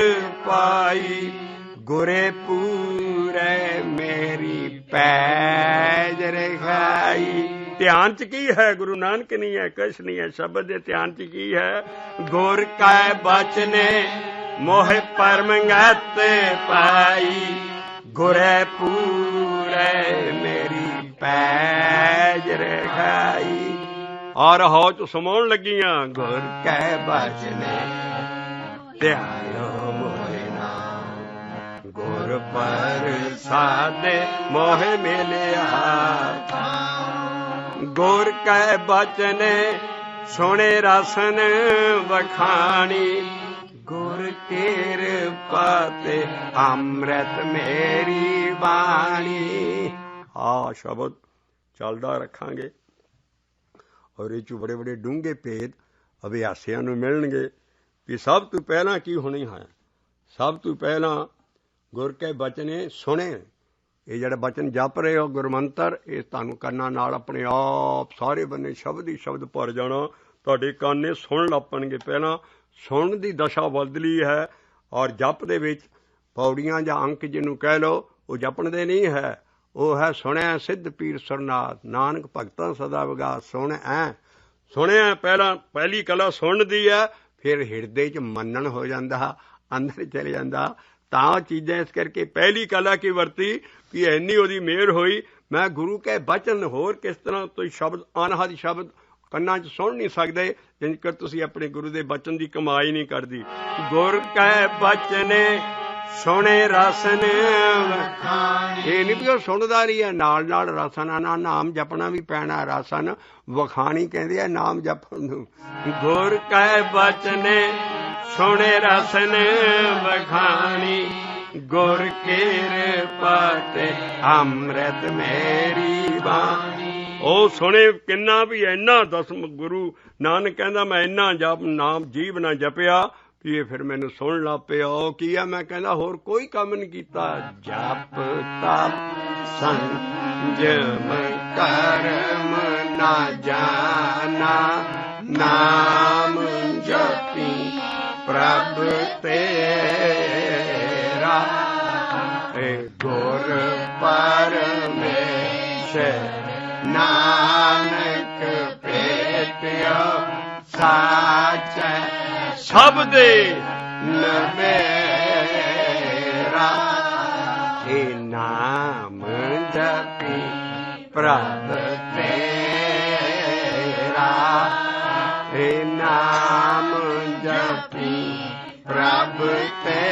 ਪਾਈ, ਗੁਰੇ ਪੂਰੇ ਮੇਰੀ ਪੈਜ ਰਖਾਈ। ਧਿਆਨ ਚ ਕੀ ਹੈ? ਗੁਰੂ ਨਾਨਕ ਨਹੀਂ ਹੈ, ਕੁਛ ਨਹੀਂ ਹੈ। ਸ਼ਬਦ ਦੇ ਧਿਆਨ ਚ ਕੀ ਹੈ? ਗੁਰ ਕੈ ਬਚਨੇ ਮੋਹਿ ਪਰਮਗਤ ਪਾਈ, ਗੁਰੇ ਪੂਰੇ ਮੇਰੀ ਪੈਜ ਰਖਾਈ। और हौच समाउण लगियां। गुर कै बचने ध्यायो मोहे नाम, गुर प्रसादे मोहे मिलिया। गुर कै बचने सुने रसन वखाणी, गुर किरपा ते अमृत मेरी बाणी। आ शब्द चलदा रखांगे और ये बड़े बड़े डूंघे भेद अभ्यासियां नूं मिलणगे कि सब तो पहला की होनी है। सब तो पहला गुर के बचने सुने। ये जिहड़ा बचन जप रहे हो गुरमंत्र, ये तुहानूं कंनां नाल अपने आप सारे बन्ने शब्द ही शब्द भर जाना। तुहाडे कंन ने सुन लपणगे। पहला सुन दी दशा बदली है और जप दे विच पौड़ियां जां अंक जिन्हों कह लो वो जपण दे नहीं है, वो है सुणिया सिद्ध पीर सुरनाथ, नानक भगतां सदा विगास। सुणिया पहली कला सुन दी है, फिर हिरदे च मनन हो जाता, अंदर चले जाता। तां चीज़ां इस करके पहली कला की वरती कि इन्नी उहदी मेहर होई। मैं गुरु के बचन होर किस तरह तो शब्द अनहद शब्द ਕੰਨਾਂ 'ਚ सुन नहीं सकते जिनकर तुसीं अपने गुरु के बचन की कमाई नहीं करती। गुर कै बचने सुने रसन वखाणी, ये नहीं भी वो सुनदा नहीं है, नाल नाल रसन ना नाम जपना भी पैना। रसन वखाणी कहते हैं नाम जपन नूं। गुर कै बचने सुने रसन वखाणी, गुर किरपा ते अमृत मेरी बाणी। ਉਹ ਸੁਣੇ ਕਿੰਨਾ ਵੀ ਇੰਨਾ ਦਸਮ ਗੁਰੂ ਨਾਨਕ ਕਹਿੰਦਾ ਮੈਂ ਇੰਨਾ ਜਪ ਨਾਮ ਜੀਵ ਨਾ ਜਪਿਆ ਵੀ ਇਹ ਫਿਰ ਮੈਨੂੰ ਸੁਣ ਲੱਗ ਪਿਆ। ਉਹ ਕੀ ਆ? ਮੈਂ ਕਹਿੰਦਾ ਹੋਰ ਕੋਈ ਕੰਮ ਨਹੀਂ ਕੀਤਾ। ਜਪ ਤਪ ਸੰਜਮ ਕਰਮ ਨਾ ਜਾਣਾ, ਨਾਮ ਜਪੀ ਪ੍ਰਭ ਤੇਰਾ, ਗੁਰ ਪਰਮੇਸ਼ਰ नानक पेटियो साच शब्द नवेरा। हे नाम जपी प्रभ तेरा, हे नाम जपी प्रभ तेरा।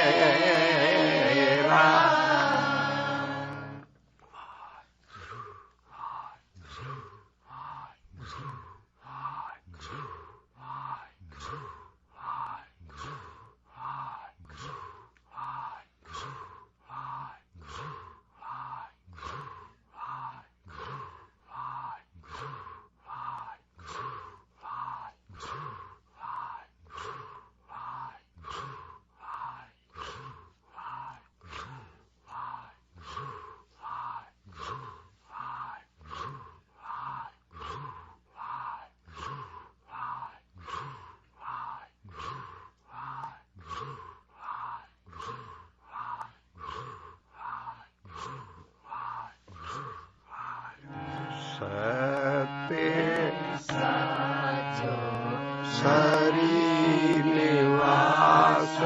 सरी निवास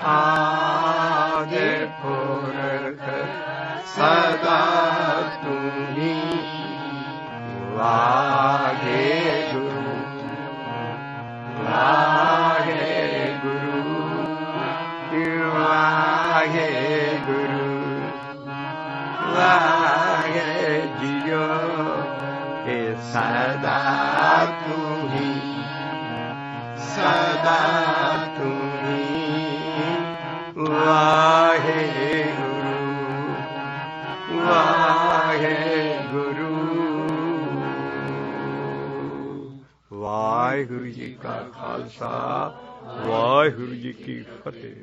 आदि पुरख सदा तुम्ही, वाहे गुरु वाहे गुरु वाहे गुरु वाहे जियो हे सदा तुम्ही, सदा तुम्ही। वाहे गुरु वाहे गुरु। वाहिगुरु जी का खालसा, वाहिगुरु जी की फतेह।